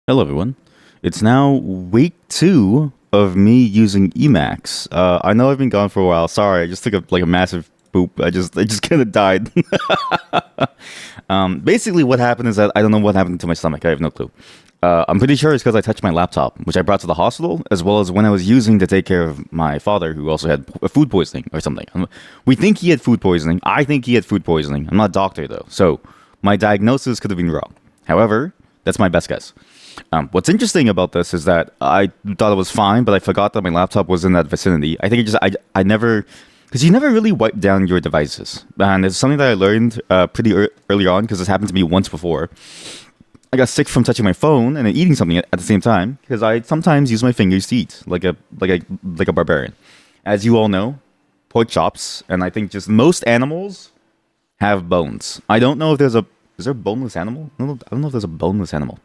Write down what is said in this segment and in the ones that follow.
Hello, everyone. It's now week 2 of me using Emacs. I know I've been gone for a while. Sorry, I just took a massive poop. I just kind of died. Basically, what happened is that I don't know what happened to my stomach. I have no clue. I'm pretty sure it's because I touched my laptop, which I brought to the hospital, as well as when I was using to take care of my father, who also had food poisoning or something. We think he had food poisoning. I think he had food poisoning. I'm not a doctor though, so my diagnosis could have been wrong. However, that's my best guess. What's interesting about this is that I thought it was fine, but I forgot that my laptop was in that vicinity. I think I never, because you never really wipe down your devices. And it's something that I learned pretty early on, because this happened to me once before. I got sick from touching my phone and then eating something at the same time, because I sometimes use my fingers to eat, like a barbarian. As you all know, pork chops, and I think just most animals have bones. I don't know if is there a boneless animal? I don't know if there's a boneless animal.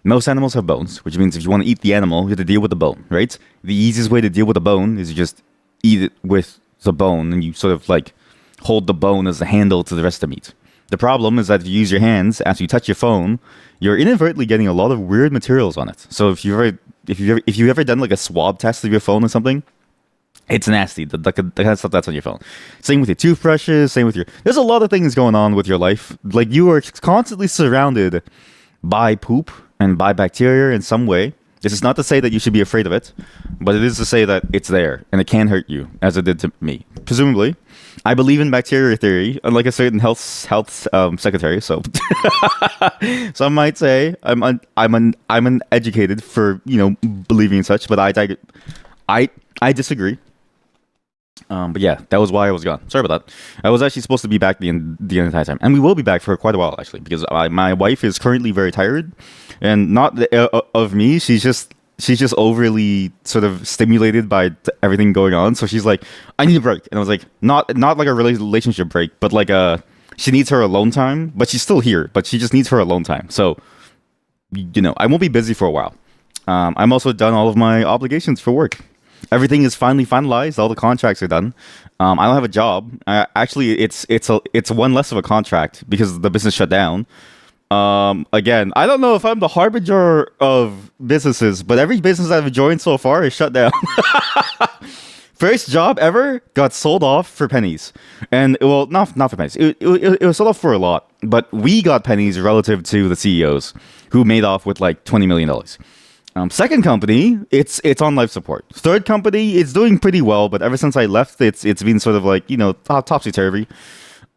Most animals have bones, which means if you want to eat the animal, you have to deal with the bone, right? The easiest way to deal with the bone is you just eat it with the bone, and you sort of like hold the bone as the handle to the rest of the meat. The problem is that if you use your hands after you touch your phone, you're inadvertently getting a lot of weird materials on it. So if you've ever done like a swab test of your phone or something, it's nasty. The kind of stuff that's on your phone. Same with your toothbrushes. Same with your. There's a lot of things going on with your life. Like, you are constantly surrounded by poop and by bacteria in some way. This is not to say that you should be afraid of it, but it is to say that it's there and it can hurt you, as it did to me. Presumably, I believe in bacteria theory, unlike a certain health secretary. So, some might say I'm uneducated for believing in such, but I disagree. But yeah, that was why I was gone. Sorry about that. I was actually supposed to be back the entire time, and we will be back for quite a while actually, because my wife is currently very tired, and not of me. She's just overly sort of stimulated by everything going on. So she's like, "I need a break," and I was like, "Not like a relationship break, but like she needs her alone time. But she's still here, but she just needs her alone time. So I won't be busy for a while. I'm also done all of my obligations for work. Everything is finally finalized. All the contracts are done. I don't have a job. Actually, it's one less of a contract because the business shut down. Again, I don't know if I'm the harbinger of businesses, but every business I've joined so far is shut down. First job ever got sold off for pennies, and well, not for pennies. It was sold off for a lot, but we got pennies relative to the CEOs, who made off with like $20 million. Second company, it's on life support. Third company, it's doing pretty well, but ever since I left, it's been sort of like topsy turvy.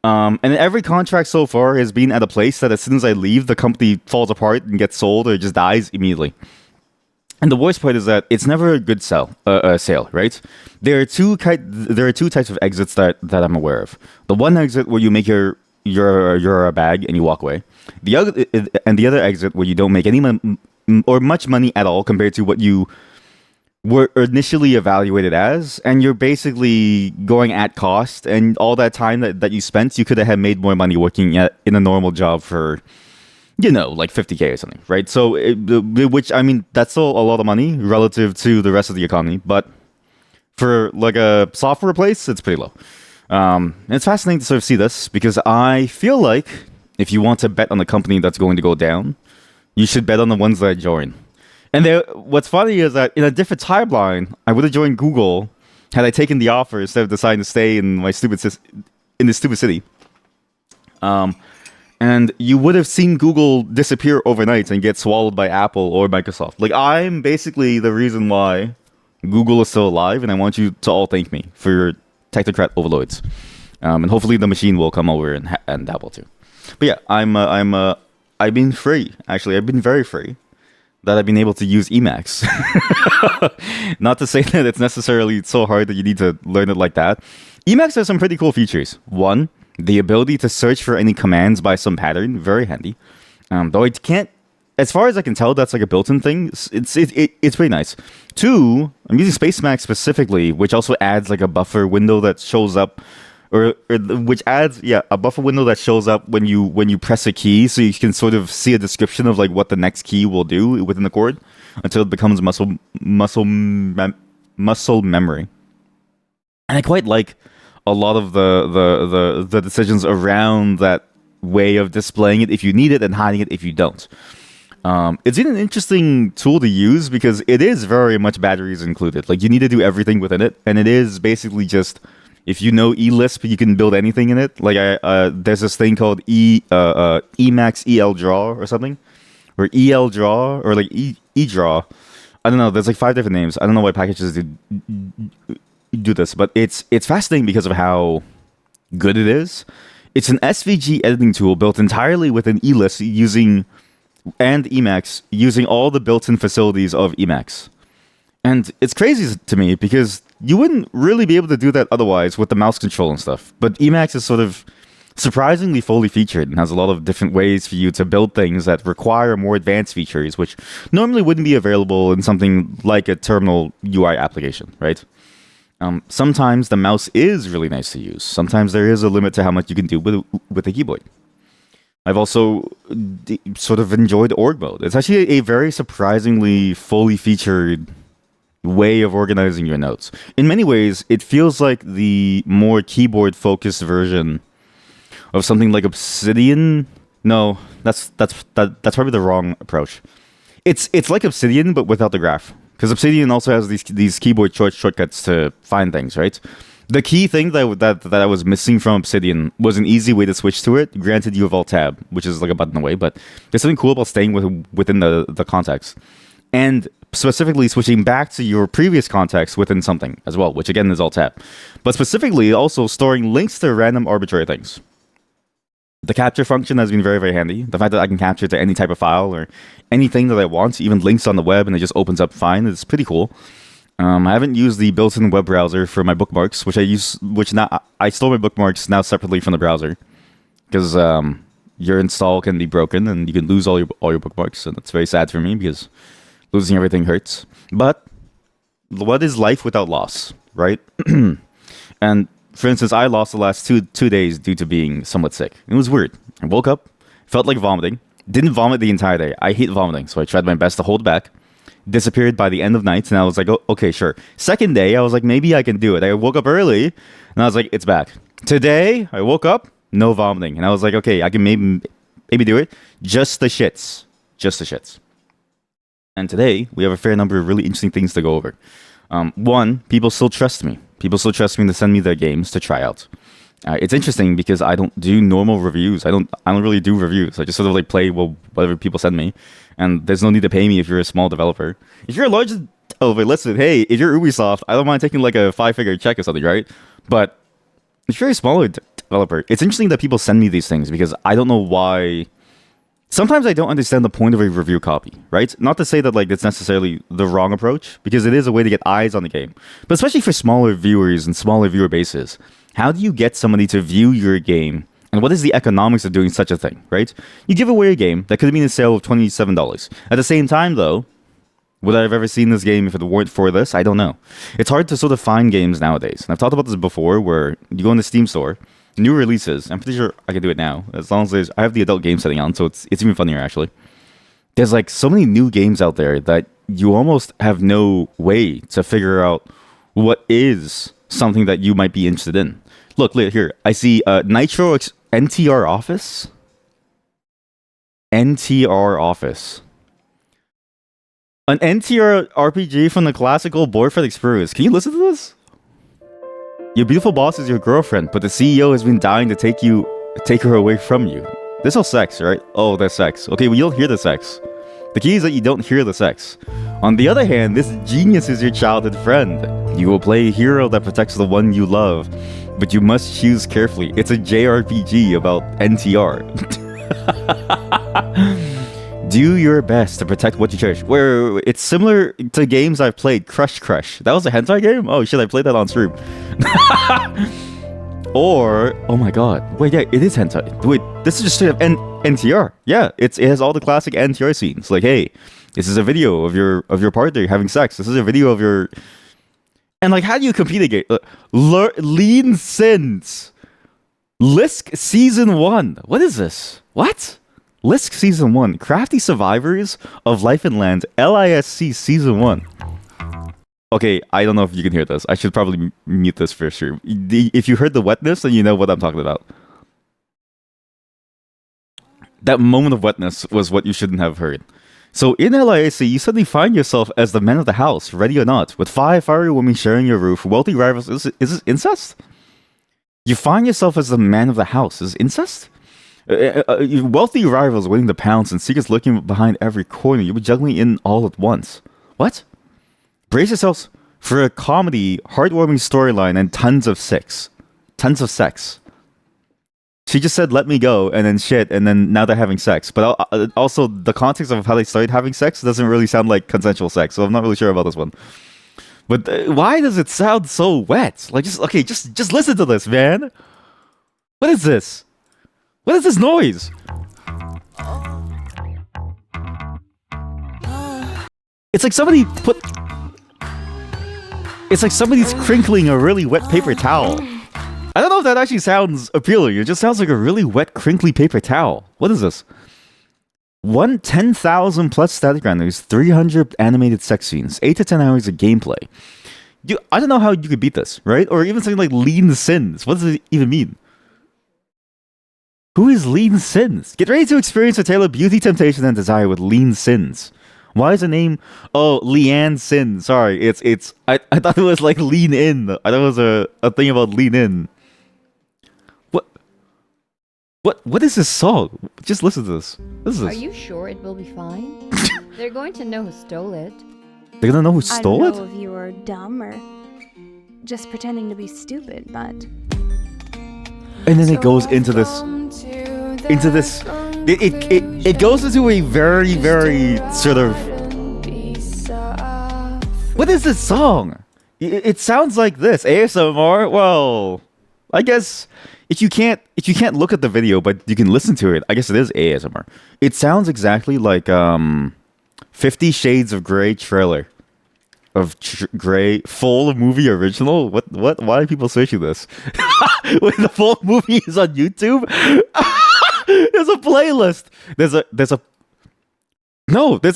And every contract so far has been at a place that as soon as I leave, the company falls apart and gets sold or just dies immediately. And the worst part is that it's never a good sale, right? There are two types of exits that I'm aware of. The one exit where you make your bag and you walk away. The other exit where you don't make any or much money at all compared to what you were initially evaluated as, and you're basically going at cost, and all that time that you spent, you could have made more money working in a normal job for like $50K or something, right? So which, I mean, that's still a lot of money relative to the rest of the economy, but for like a software place, it's pretty low. And it's fascinating to sort of see this, because I feel like if you want to bet on a company that's going to go down, you should bet on the ones that I join. And what's funny is that in a different timeline, I would have joined Google had I taken the offer instead of deciding to stay in this stupid city. And you would have seen Google disappear overnight and get swallowed by Apple or Microsoft. Like, I'm basically the reason why Google is still alive, and I want you to all thank me for your technocrat overlords. And hopefully the machine will come over and dabble too. But yeah, I've been free. Actually, I've been very free that I've been able to use Emacs. Not to say that it's necessarily so hard that you need to learn it like that. Emacs has some pretty cool features. One, the ability to search for any commands by some pattern, very handy. Though I can't, as far as I can tell, that's like a built-in thing. It's pretty nice. Two, I'm using Spacemac specifically, which also adds like a buffer window that shows up. Or which adds a buffer window that shows up when you press a key, so you can sort of see a description of like what the next key will do within the chord until it becomes muscle memory. And I quite like a lot of the decisions around that way of displaying it if you need it and hiding it if you don't. It's been an interesting tool to use because it is very much batteries included. Like you need to do everything within it, and it is basically just if you know eLisp, you can build anything in it. Like there's this thing called Emacs EL Draw or something, or EL Draw or like E Draw. I don't know. There's like 5 different names. I don't know what packages do this, but it's fascinating because of how good it is. It's an SVG editing tool built entirely within eLisp and Emacs using all the built-in facilities of Emacs. And it's crazy to me because you wouldn't really be able to do that otherwise with the mouse control and stuff. But Emacs is sort of surprisingly fully featured and has a lot of different ways for you to build things that require more advanced features, which normally wouldn't be available in something like a terminal UI application, right? Sometimes the mouse is really nice to use. Sometimes there is a limit to how much you can do with a keyboard. I've also sort of enjoyed org mode. It's actually a very surprisingly fully featured way of organizing your notes. In many ways, it feels like the more keyboard-focused version of something like Obsidian. No, that's probably the wrong approach. It's like Obsidian, but without the graph. Because Obsidian also has these keyboard shortcuts to find things, right? The key thing that I was missing from Obsidian was an easy way to switch to it. Granted, you have Alt-Tab, which is like a button away, but there's something cool about staying within the context. And specifically switching back to your previous context within something as well, which again is Alt-Tab. But specifically also storing links to random arbitrary things. The capture function has been very, very handy. The fact that I can capture to any type of file or anything that I want, even links on the web, and it just opens up fine. It's pretty cool. I haven't used the built-in web browser for my bookmarks, which now I store my bookmarks now separately from the browser because your install can be broken and you can lose all your bookmarks, and that's very sad for me because losing everything hurts. But what is life without loss, right? And for instance, I lost the last two days due to being somewhat sick. It was weird. I woke up, felt like vomiting, didn't vomit the entire day. I hate vomiting, so I tried my best to hold back. Disappeared by the end of night, and I was like, oh, okay, sure. Second day, I was like, maybe I can do it. I woke up early, and I was like, it's back. Today, I woke up, no vomiting, and I was like, okay, I can maybe do it. Just the shits. And today, we have a fair number of really interesting things to go over. One, people still trust me. People still trust me to send me their games to try out. It's interesting because I don't do normal reviews. I don't really do reviews. I just sort of like play whatever people send me, and there's no need to pay me if you're a small developer. If you're a large developer, listen, hey, if you're Ubisoft, I don't mind taking like a 5-figure check or something, right? But if you're a smaller developer, it's interesting that people send me these things because I don't know why. Sometimes I don't understand the point of a review copy, right? Not to say that like it's necessarily the wrong approach, because it is a way to get eyes on the game. But especially for smaller viewers and smaller viewer bases, how do you get somebody to view your game? And what is the economics of doing such a thing, right? You give away a game that could have been a sale of $27. At the same time, though, would I have ever seen this game if it weren't for this? I don't know. It's hard to sort of find games nowadays. And I've talked about this before, where you go in the Steam store, new releases. I'm pretty sure I can do it now, as long as I have the adult game setting on, so it's even funnier actually. There's like so many new games out there that you almost have no way to figure out what is something that you might be interested in. Look here. I see Nitro NTR Office. NTR Office. An NTR RPG from the classical boyfriend experience. Can you listen to this? Your beautiful boss is your girlfriend, but the CEO has been dying to take her away from you. There's no sex, right? Oh, there's sex. Okay, well, you don't hear the sex. The key is that you don't hear the sex. On the other hand, this genius is your childhood friend. You will play a hero that protects the one you love, but you must choose carefully. It's a JRPG about NTR. Do your best to protect what you cherish. Where it's similar to games I've played. Crush. That was a hentai game? Oh shit, I played that on stream. Or, oh my god. Wait, yeah, it is hentai. Wait, this is just straight up NTR. Yeah, it has all the classic NTR scenes. Like, hey, this is a video of your partner having sex. This is a video of your... And like, how do you compete against... Lean Sins. Lisk Season 1. What is this? What? Lisk Season 1. Crafty Survivors of Life and Land. LISC Season 1. Okay, I don't know if you can hear this. I should probably mute this for sure. If you heard the wetness, then you know what I'm talking about. That moment of wetness was what you shouldn't have heard. So in LAC, you suddenly find yourself as the man of the house, ready or not, with 5 fiery women sharing your roof, wealthy rivals. Is this incest? You find yourself as the man of the house. Is incest? Wealthy rivals waiting to pounce and secrets lurking behind every corner. You'll be juggling in all at once. What? Brace yourselves for a comedy, heartwarming storyline and tons of sex. Tons of sex. She just said, let me go, and then shit, and then now they're having sex. But also, the context of how they started having sex doesn't really sound like consensual sex, so I'm not really sure about this one. But why does it sound so wet? Like, just listen to this, man. What is this? What is this noise? It's like somebody put... It's like somebody's crinkling a really wet paper towel. I don't know if that actually sounds appealing. It just sounds like a really wet, crinkly paper towel. What is this? 10,000 plus static renders, 300 animated sex scenes, 8 to 10 hours of gameplay. I don't know how you could beat this, right? Or even something like Lean Sins. What does it even mean? Who is Lean Sins? Get ready to experience a tale of beauty, temptation, and desire with Lean Sins. Why is the name? Oh, Leanne Sin. Sorry, it's. I thought it was like Lean In. I thought it was a thing about Lean In. What is this song? Just listen to this. What is this? Are you sure it will be fine? They're going to know who stole it. They're gonna know who stole it? I don't know if you were dumb or just pretending to be stupid, but... And then it goes into this... It goes into a very, very sort of... What is this song? It sounds like this. ASMR? Well, I guess... If you can't look at the video, but you can listen to it, I guess it is ASMR. It sounds exactly like 50 Shades of Grey trailer of Grey full movie original. What? Why are people searching this? When the full movie is on YouTube, there's a playlist. There's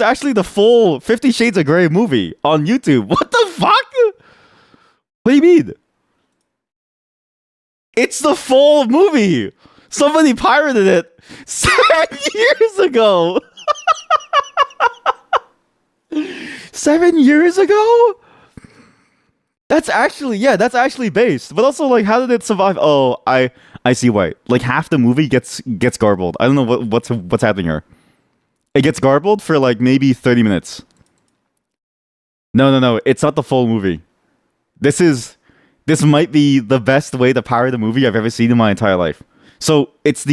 actually the full 50 Shades of Grey movie on YouTube. What the fuck? What do you mean? It's the full movie. Somebody pirated it 7 years ago. 7 years ago? That's actually based. But also, like, how did it survive? Oh, I see why. Like, half the movie gets garbled. I don't know what's happening here. It gets garbled for like maybe 30 minutes. No. It's not the full movie. This might be the best way to pirate a movie I've ever seen in my entire life. So it's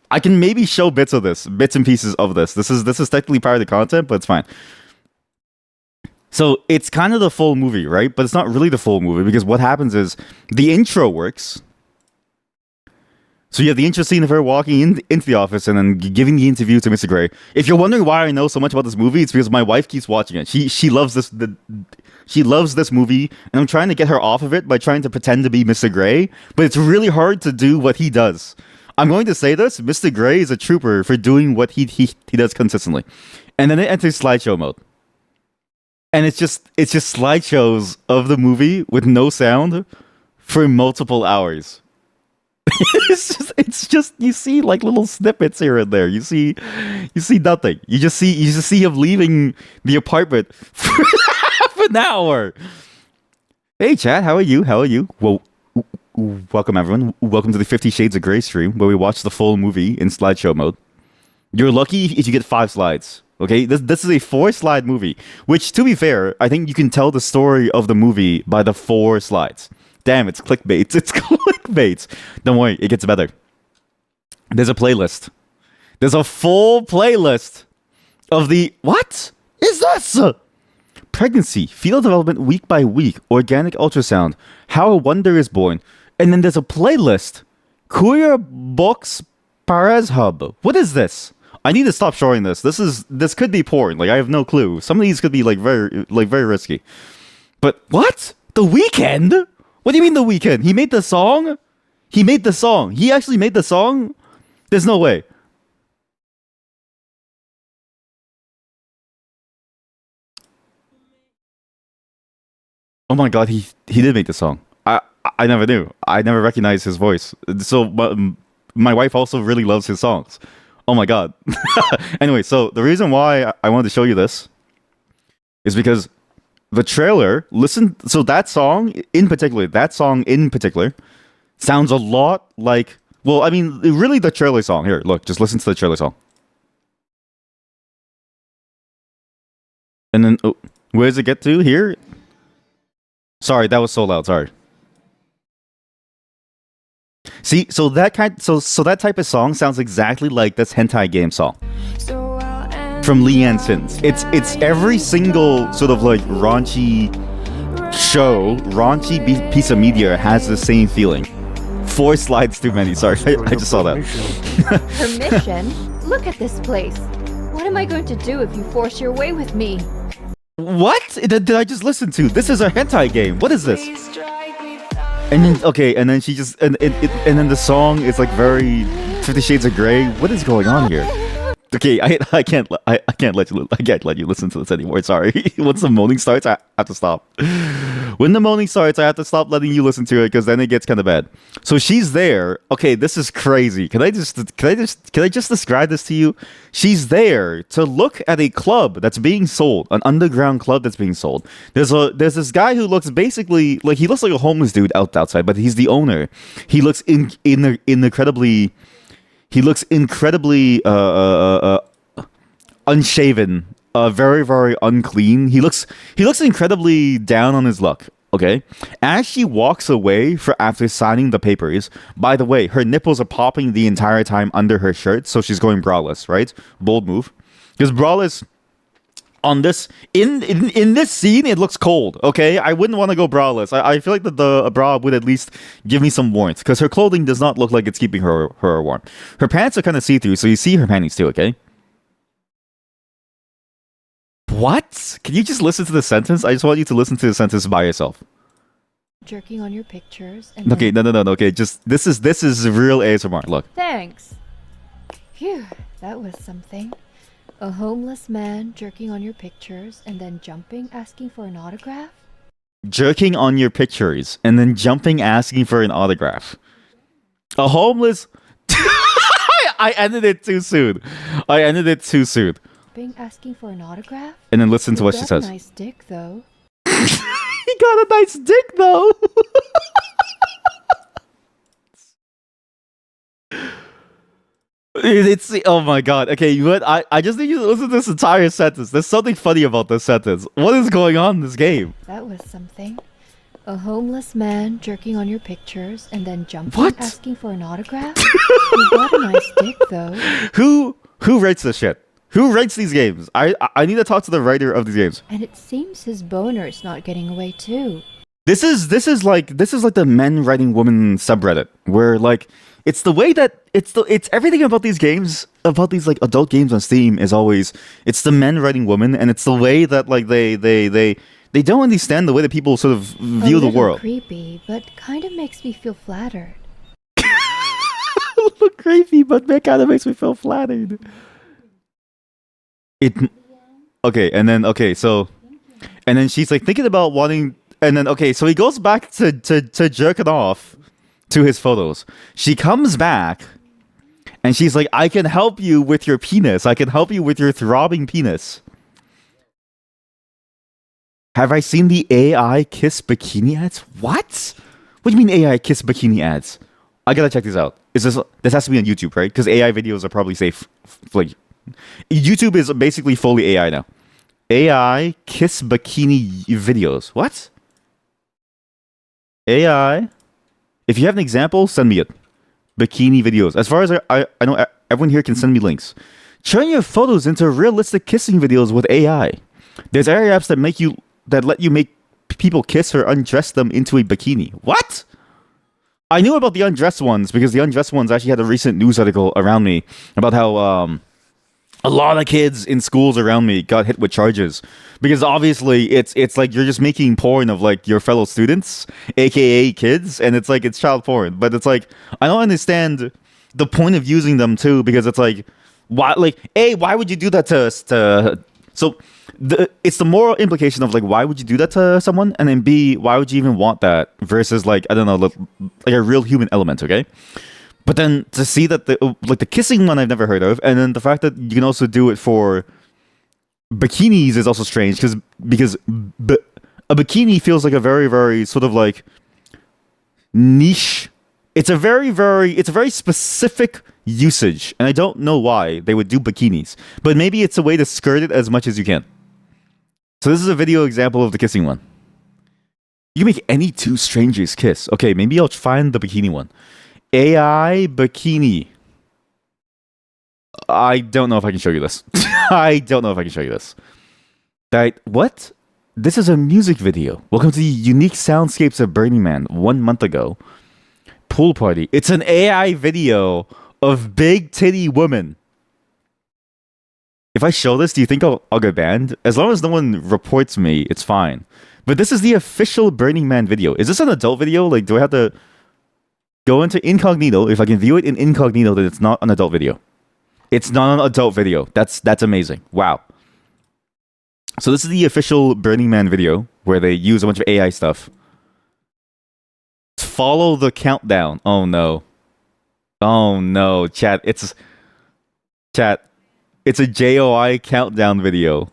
I can maybe show bits and pieces of this. This is technically pirated content, but it's fine. So it's kind of the full movie, right? But it's not really the full movie because what happens is the intro works. So you have the intro scene of her walking into the office and then giving the interview to Mr. Grey. If you're wondering why I know so much about this movie, it's because my wife keeps watching it. She loves this. She loves this movie, and I'm trying to get her off of it by trying to pretend to be Mr. Grey, but it's really hard to do what he does. I'm going to say this, Mr. Grey is a trooper for doing what he does consistently. And then it enters slideshow mode. And it's just slideshows of the movie with no sound for multiple hours. it's just you see like little snippets here and there. You see nothing. You just see him leaving the apartment for half an hour. Hey chat, how are you? Well, welcome everyone. Welcome to the 50 Shades of Grey stream where we watch the full movie in slideshow mode. You're lucky if you get 5 slides. Okay, this is a 4-slide movie, which to be fair, I think you can tell the story of the movie by the 4 slides. Damn, it's clickbait. It's clickbait. Don't worry, it gets better. There's a playlist. There's a full playlist of the... What is this? Pregnancy, fetal development week by week, organic ultrasound, how a wonder is born. And then there's a playlist. Queer Books Perez Hub. What is this? I need to stop showing this. This could be porn. Like, I have no clue. Some of these could be very risky. But what? The Weeknd? What do you mean The Weeknd? He made the song? He actually made the song? There's no way. Oh my god, he did make the song. I never knew. I never recognized his voice. So my wife also really loves his songs. Oh my god. Anyway, so the reason why I wanted to show you this is because the trailer, listen, so that song in particular, sounds a lot like, well, I mean, really the trailer song. Here, look, just listen to the trailer song. And then, oh, where does it get to? Here? Sorry, that was so loud, sorry. See, so that type of song sounds exactly like this hentai game song from Leanne Sins. It's every single sort of like raunchy piece of media has the same feeling. 4 slides too many. Sorry, I just saw that. Permission? Look at this place. What am I going to do if you force your way with me? What did I just listen to? This is a hentai game. What is this? And then and then she just and then the song is like very 50 Shades of Grey. What is going on here? Okay, I can't let you listen to this anymore. Sorry. Once the moaning starts, I have to stop. When the moaning starts, I have to stop letting you listen to it because then it gets kind of bad. So she's there. Okay, this is crazy. Can I just describe this to you? She's there to look at a club that's being sold, an underground club that's being sold. There's this guy who looks basically like he looks like a homeless dude outside, but he's the owner. He looks incredibly. He looks incredibly unshaven, very, very unclean. He looks incredibly down on his luck. Okay, as she walks away after signing the papers. By the way, her nipples are popping the entire time under her shirt, so she's going braless. Right, bold move, because braless. On this in this scene, it looks cold. Okay, I wouldn't want to go braless. I feel like the bra would at least give me some warmth because her clothing does not look like it's keeping her warm. Her pants are kind of see through, so you see her panties too. Okay. What? Can you just listen to the sentence? I just want you to listen to the sentence by yourself. Jerking on your pictures. And okay, no. Okay, just this is real ASMR. Look. Thanks. Phew, that was something. A homeless man jerking on your pictures and then jumping, asking for an autograph? Jerking on your pictures and then jumping, asking for an autograph. A homeless... I ended it too soon. Asking for an autograph? And then listen to what she says. Nice dick, though. He got a nice dick, though. It's oh my god. Okay, you what? I just need you to listen to this entire sentence. There's something funny about this sentence. What is going on in this game? That was something. A homeless man jerking on your pictures and then jumping, what? Asking for an autograph? You got a nice dick, though. Who writes this shit? Who writes these games? I need to talk to the writer of these games. And it seems his boner's not getting away too. This is like the men writing women subreddit where like it's the way that it's everything about these games, about these like adult games on Steam is always it's the men writing women, and it's the way that like they don't understand the way that people sort of view the world. Creepy, but kind of makes me feel flattered. A little creepy, but it kind of makes me feel flattered. And then she's like thinking about wanting, and then so he goes back to jerking off to his photos. She comes back and she's like, I can help you with your penis. I can help you with your throbbing penis. Have I seen the AI kiss bikini ads? What do you mean AI kiss bikini ads? I gotta check this out. This has to be on YouTube, right? Because AI videos are probably safe. Like, YouTube is basically fully AI now. AI kiss bikini videos. What? AI. If you have an example, send me it. Bikini videos. As far as I know, everyone here can send me links. Turn your photos into realistic kissing videos with AI. There's AI apps that let you make people kiss or undress them into a bikini. What? I knew about the undressed ones because the undressed ones actually had a recent news article around me about how a lot of kids in schools around me got hit with charges because obviously it's like you're just making porn of like your fellow students, aka kids, and it's like it's child porn. But it's like I don't understand the point of using them too, because it's like why would you do that to so it's the moral implication of like why would you do that to someone, and then B, why would you even want that versus like I don't know, like a real human element, okay? But then to see that the kissing one I've never heard of, and then the fact that you can also do it for bikinis is also strange because a bikini feels like a very, very sort of like niche. It's a very specific usage, and I don't know why they would do bikinis, but maybe it's a way to skirt it as much as you can. So this is a video example of the kissing one. You can make any two strangers kiss. Okay, maybe I'll find the bikini one. AI bikini. I don't know if I can show you this. I don't know if I can show you this. What? This is a music video. Welcome to the unique soundscapes of Burning Man 1 month ago. Pool party. It's an AI video of big titty women. If I show this, do you think I'll get banned? As long as no one reports me, it's fine. But this is the official Burning Man video. Is this an adult video? Like, do I have to go into incognito? If I can view it in incognito, then it's not an adult video. It's not an adult video. That's amazing. Wow. So this is the official Burning Man video where they use a bunch of AI stuff. Follow the countdown. Oh no. Oh no, chat. It's a JOI countdown video.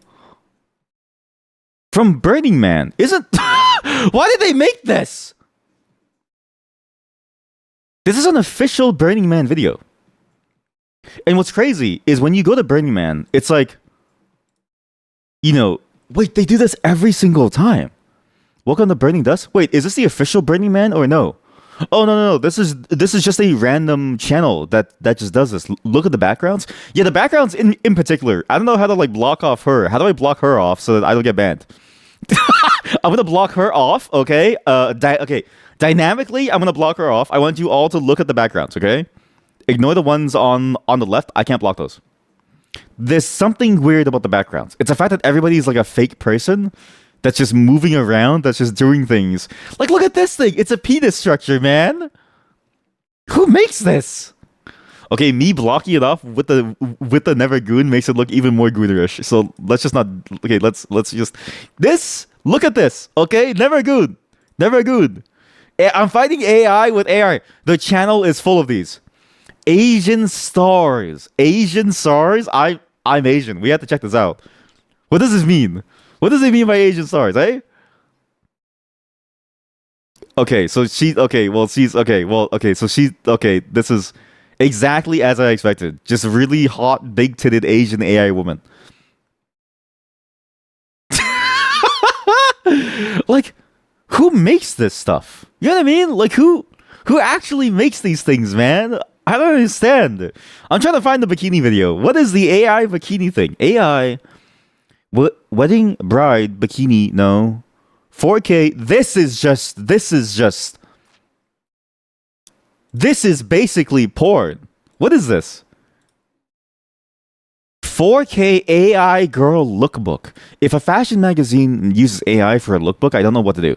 From Burning Man. Isn't why did they make this? This is an official Burning Man video. And what's crazy is when you go to Burning Man, it's like, you know, wait, they do this every single time. Welcome to Burning Dust. Wait, is this the official Burning Man or no? Oh no. This is just a random channel that just does this. Look at the backgrounds. Yeah, the backgrounds in particular. I don't know how to like block off her. How do I block her off so that I don't get banned? I'm gonna block her off. Okay. Okay. Dynamically, I'm gonna block her off. I want you all to look at the backgrounds. Okay. Ignore the ones on the left. I can't block those. There's something weird about the backgrounds. It's the fact that everybody's like a fake person that's just moving around, that's just doing things. Like, look at this thing. It's a penis structure, man. Who makes this? Okay, me blocking it off with the never goon makes it look even more goonerish. So let's just not. Okay, let's just this. Look at this. Okay, never goon. I'm fighting AI with AI. The channel is full of these. Asian stars. I'm Asian. We have to check this out. What does this mean? What does it mean by Asian stars, eh? Okay, so she's okay. So she's okay. This is exactly as I expected. Just really hot, big-titted Asian AI woman. Like, who makes this stuff? You know what I mean? Like, who actually makes these things, man? I don't understand. I'm trying to find the bikini video. What is the AI bikini thing? AI wedding bride bikini? No. 4K. This is basically porn. What is this? 4K AI girl lookbook. If a fashion magazine uses AI for a lookbook, I don't know what to do.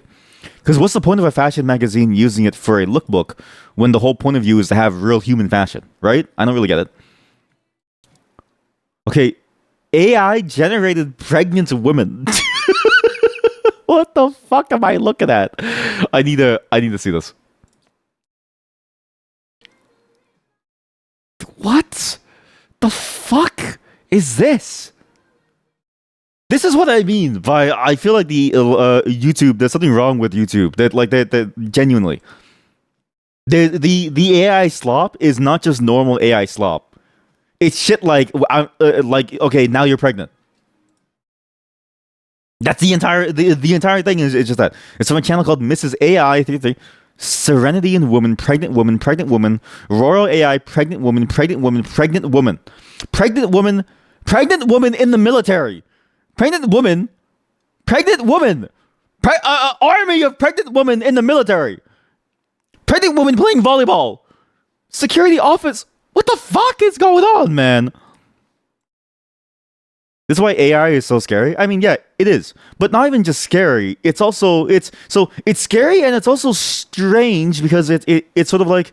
Because what's the point of a fashion magazine using it for a lookbook when the whole point of view is to have real human fashion, right? I don't really get it. Okay, AI generated pregnant women. What the fuck am I looking at? I need to see this. What the fuck is this? This is what I mean by I feel like the YouTube. There's something wrong with YouTube. That genuinely, the AI slop is not just normal AI slop. It's shit like okay, now you're pregnant. That's the entire thing is just that. It's from a channel called Mrs. AI 33. Serenity in woman, pregnant woman, royal AI, pregnant woman in the military. Pregnant woman, army of pregnant women in the military. Pregnant woman playing volleyball. Security office. What the fuck is going on, man? This is why AI is so scary. I mean, yeah, it is, but not even just scary. It's also it's scary and it's also strange because it's sort of like,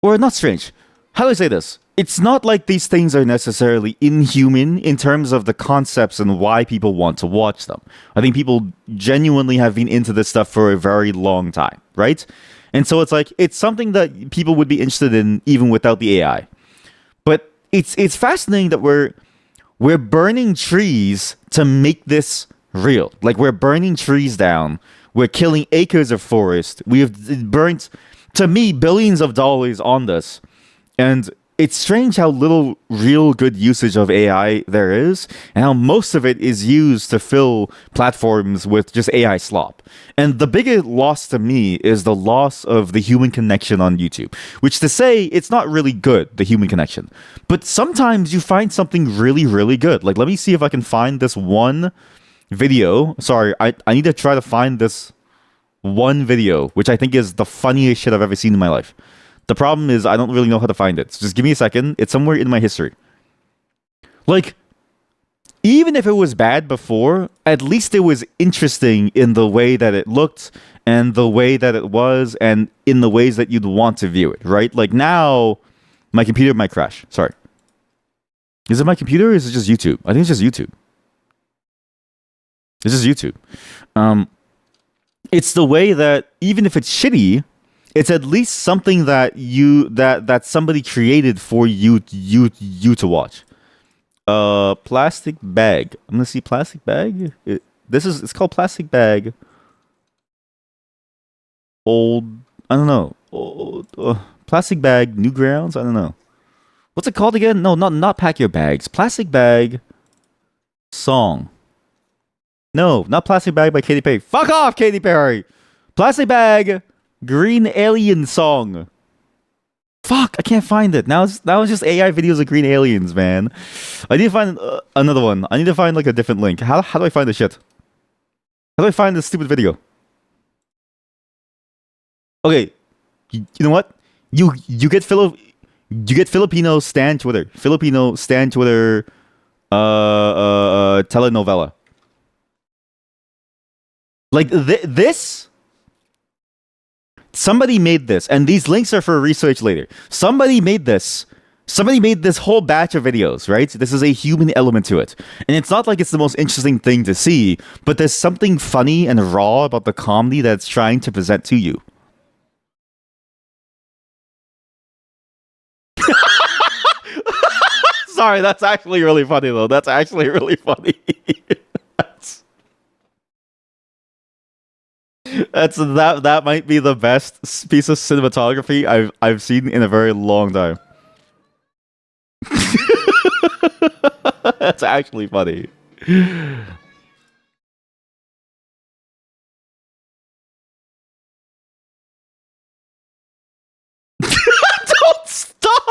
or not strange. How do I say this? It's not like these things are necessarily inhuman in terms of the concepts and why people want to watch them. I think people genuinely have been into this stuff for a very long time, right? And so it's like it's something that people would be interested in even without the AI. But it's fascinating that we're burning trees to make this real. Like we're burning trees down. We're killing acres of forest. We have burnt, to me, billions of dollars on this. And it's strange how little real good usage of AI there is, and how most of it is used to fill platforms with just AI slop. And the biggest loss to me is the loss of the human connection on YouTube, which to say, it's not really good, the human connection. But sometimes you find something really, really good. Like, let me see if I can find this one video. Sorry, I need to try to find this one video, which I think is the funniest shit I've ever seen in my life. The problem is I don't really know how to find it. So just give me a second. It's somewhere in my history. Like, even if it was bad before, at least it was interesting in the way that it looked and the way that it was and in the ways that you'd want to view it, right? Like now, my computer might crash. Sorry. Is it my computer or is it just YouTube? I think it's just YouTube. It's just YouTube. It's the way that even if it's shitty, it's at least something that that somebody created for you to watch. Plastic bag. I'm gonna see plastic bag. It's called plastic bag. Old. I don't know. Plastic bag. Newgrounds. I don't know. What's it called again? No, not pack your bags. Plastic bag. Song. No, not plastic bag by Katy Perry. Fuck off, Katy Perry. Plastic bag. Green Alien song. Fuck, I can't find it. Now it's just AI videos of green aliens, man. I need to find another one. I need to find like a different link. How do I find this shit? How do I find this stupid video? Okay, you know what? You get Filipino stan Twitter. Filipino stan Twitter telenovela. Like this. Somebody made this, and these links are for research later. Somebody made this. Somebody made this whole batch of videos, right? This is a human element to it. And it's not like it's the most interesting thing to see, but there's something funny and raw about the comedy that it's trying to present to you. Sorry, that's actually really funny, though. That's actually really funny. That might be the best piece of cinematography I've seen in a very long time. That's actually funny. Don't stop.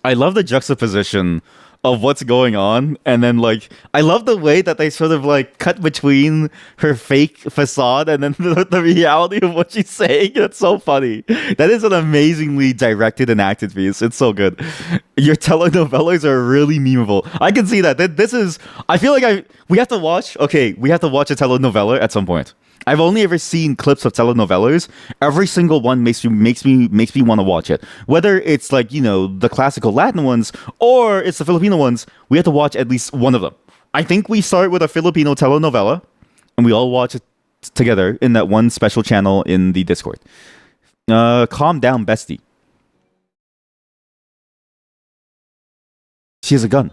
I love the juxtaposition of what's going on, and then like I love the way that they sort of like cut between her fake facade and then the reality of what she's saying. It's so funny. That is an amazingly directed and acted piece. It's so good. Your telenovelas are really memeable. I can see that. This is. I feel like we have to watch. Okay, we have to watch a telenovela at some point. I've only ever seen clips of telenovelas. Every single one makes me want to watch it. Whether it's like, you know, the classical Latin ones or it's the Filipino ones, we have to watch at least one of them. I think we start with a Filipino telenovela and we all watch it together in that one special channel in the Discord. Calm down, bestie. She has a gun.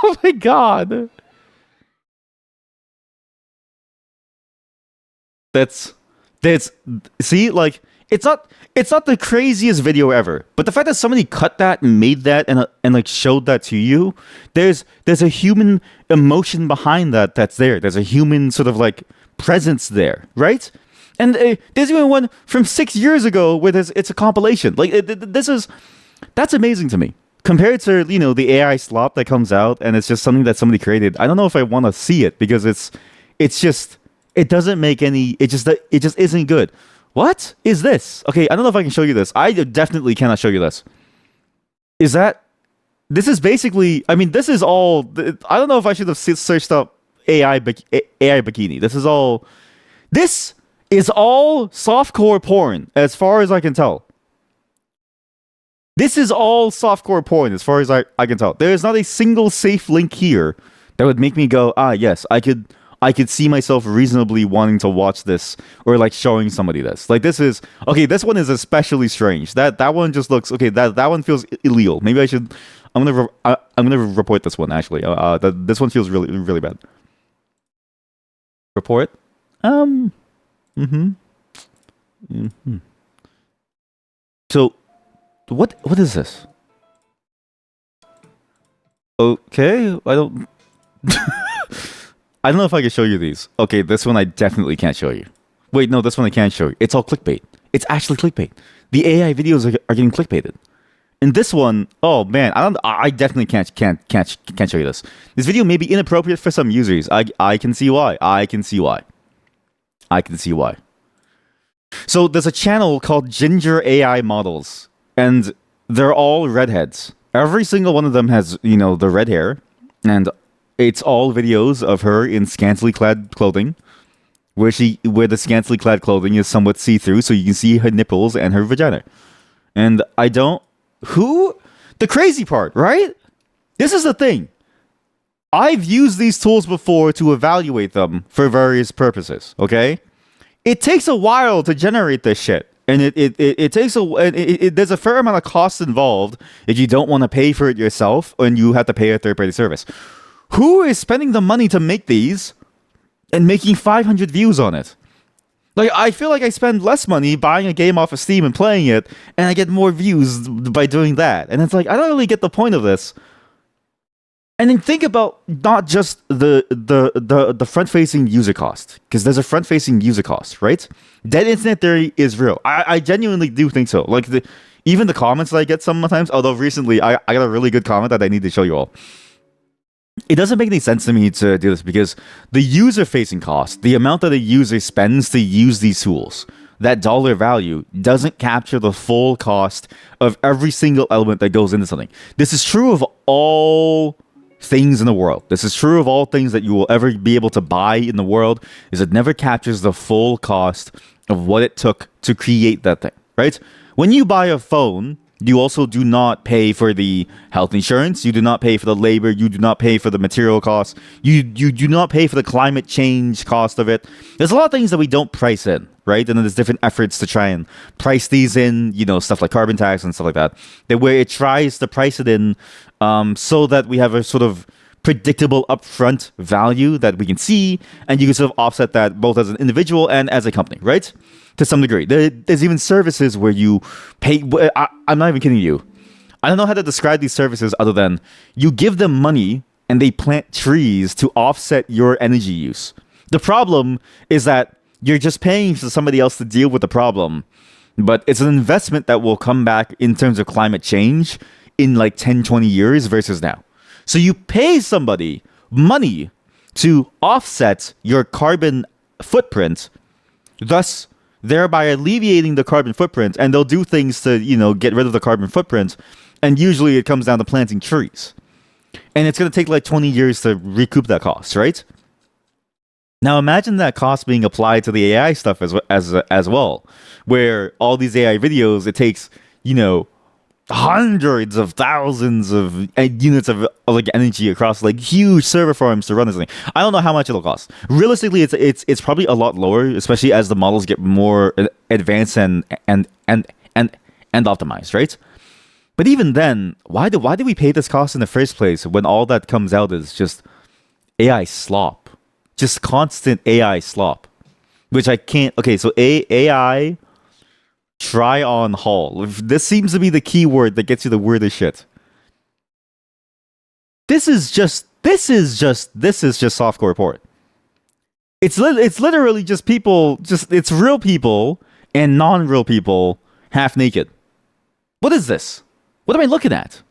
Oh my god. That's see, like it's not the craziest video ever, but the fact that somebody cut that and made that and like showed that to you, there's a human emotion behind that's there. There's a human sort of like presence there, right? And there's even one from 6 years ago where it's a compilation. Like that's amazing to me. Compared to, you know, the AI slop that comes out and it's just something that somebody created, I don't know if I want to see it because it doesn't make any, it just isn't good. What is this? Okay, I don't know if I can show you this. I definitely cannot show you this. This is basically, I mean, this is all, I don't know if I should have searched up AI bikini. This is all softcore porn, as far as I can tell. This is all softcore porn, as far as I can tell. There is not a single safe link here that would make me go, yes, I could see myself reasonably wanting to watch this, or like showing somebody this. Like, this is okay. This one is especially strange. That one just looks okay. That one feels illegal. Maybe I should. I'm gonna report this one actually. This one feels really really bad. Report. So, what is this? Okay, I don't. I don't know if I can show you these. Okay, this one I definitely can't show you. Wait, no, this one I can't show you. It's all clickbait. It's actually clickbait. The AI videos are getting clickbaited. And this one, oh man, I definitely can't show you this. This video may be inappropriate for some users. I can see why. I can see why. So there's a channel called Ginger AI Models, and they're all redheads. Every single one of them has, the red hair, and it's all videos of her in scantily clad clothing, where the scantily clad clothing is somewhat see-through, so you can see her nipples and her vagina. And the crazy part, right? This is the thing. I've used these tools before to evaluate them for various purposes, okay? It takes a while to generate this shit. And it takes there's a fair amount of cost involved if you don't want to pay for it yourself and you have to pay a third-party service. Who is spending the money to make these and making 500 views on it? Like, I feel like I spend less money buying a game off of Steam and playing it, and I get more views by doing that. And it's like, I don't really get the point of this. And then think about not just the front-facing user cost, because there's a front-facing user cost, right? Dead internet theory is real. I genuinely do think so. Like, even the comments that I get sometimes, although recently I got a really good comment that I need to show you all. It doesn't make any sense to me to do this because the user-facing cost, the amount that a user spends to use these tools, that dollar value doesn't capture the full cost of every single element that goes into something. This is true of all things in the world. This is true of all things that you will ever be able to buy in the world, is it never captures the full cost of what it took to create that thing, right? When you buy a phone, you also do not pay for the health insurance. You do not pay for the labor. You do not pay for the material costs. You do not pay for the climate change cost of it. There's a lot of things that we don't price in, right? And then there's different efforts to try and price these in, stuff like carbon tax and stuff like that. Where it tries to price it in so that we have a sort of predictable upfront value that we can see, and you can sort of offset that both as an individual and as a company, right? To some degree. There's even services where you pay. I'm not even kidding you. I don't know how to describe these services other than you give them money and they plant trees to offset your energy use. The problem is that you're just paying for somebody else to deal with the problem, but it's an investment that will come back in terms of climate change in like 10, 20 years versus now. So you pay somebody money to offset your carbon footprint, thus thereby alleviating the carbon footprint, and they'll do things to, get rid of the carbon footprint, and usually it comes down to planting trees. And it's going to take like 20 years to recoup that cost, right? Now imagine that cost being applied to the AI stuff as well, where all these AI videos, it takes, hundreds of thousands of units of like energy across like huge server farms to run this thing. I don't know how much it'll cost. Realistically, it's probably a lot lower, especially as the models get more advanced and optimized, right? But even then, why do we pay this cost in the first place when all that comes out is just AI slop, just constant AI slop, which I can't. Okay, so AI. Try on haul. This seems to be the key word that gets you the weirdest shit. This is just softcore porn. It's literally just people, it's real people and non-real people half naked. What is this? What am I looking at?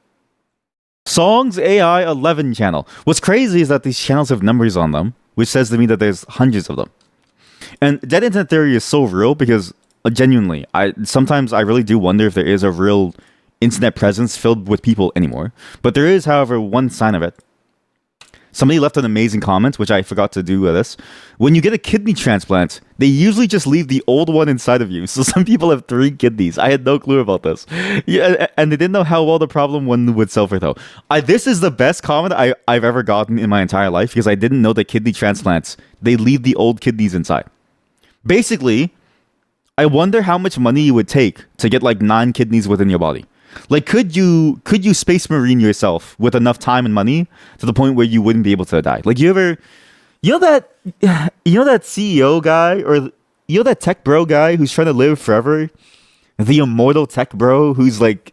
Songs AI 11 channel. What's crazy is that these channels have numbers on them, which says to me that there's hundreds of them. And Dead Internet Theory is so real because genuinely, sometimes I really do wonder if there is a real internet presence filled with people anymore. But there is, however, one sign of it. somebody left an amazing comment, which I forgot to do with this. When you get a kidney transplant, they usually just leave the old one inside of you. So some people have 3 kidneys. I had no clue about this. Yeah, and they didn't know how well the problem one would sell for, though. This is the best comment I've ever gotten in my entire life, because I didn't know that kidney transplants, they leave the old kidneys inside. Basically, I wonder how much money it would take to get like 9 kidneys within your body. Like, could you space marine yourself with enough time and money to the point where you wouldn't be able to die? Like, you know that CEO guy, or you know that tech bro guy who's trying to live forever, the immortal tech bro who's like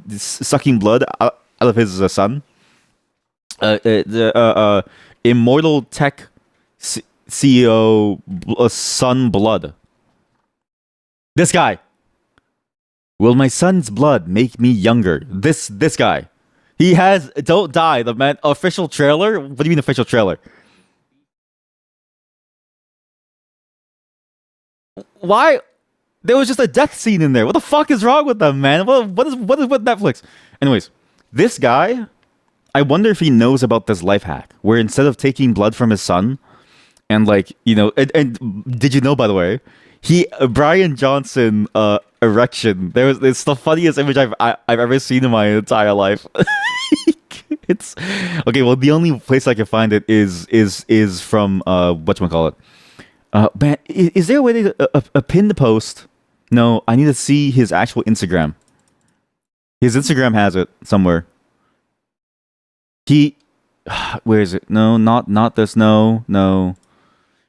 sucking blood out of his son. The immortal tech CEO son blood. This guy. Will my son's blood make me younger? This guy. He has Don't Die, the man official trailer. What do you mean official trailer? Why? There was just a death scene in there. What the fuck is wrong with them, man? What is with Netflix? Anyways, this guy, I wonder if he knows about this life hack where instead of taking blood from his son and like, you know, and did you know, by the way, Brian Johnson erection. It's the funniest image I've ever seen in my entire life. It's okay. Well, the only place I can find it is from whatchamacallit. Man, is there a way to pin the post? No, I need to see his actual Instagram. His Instagram has it somewhere. Where is it? No, not this. No.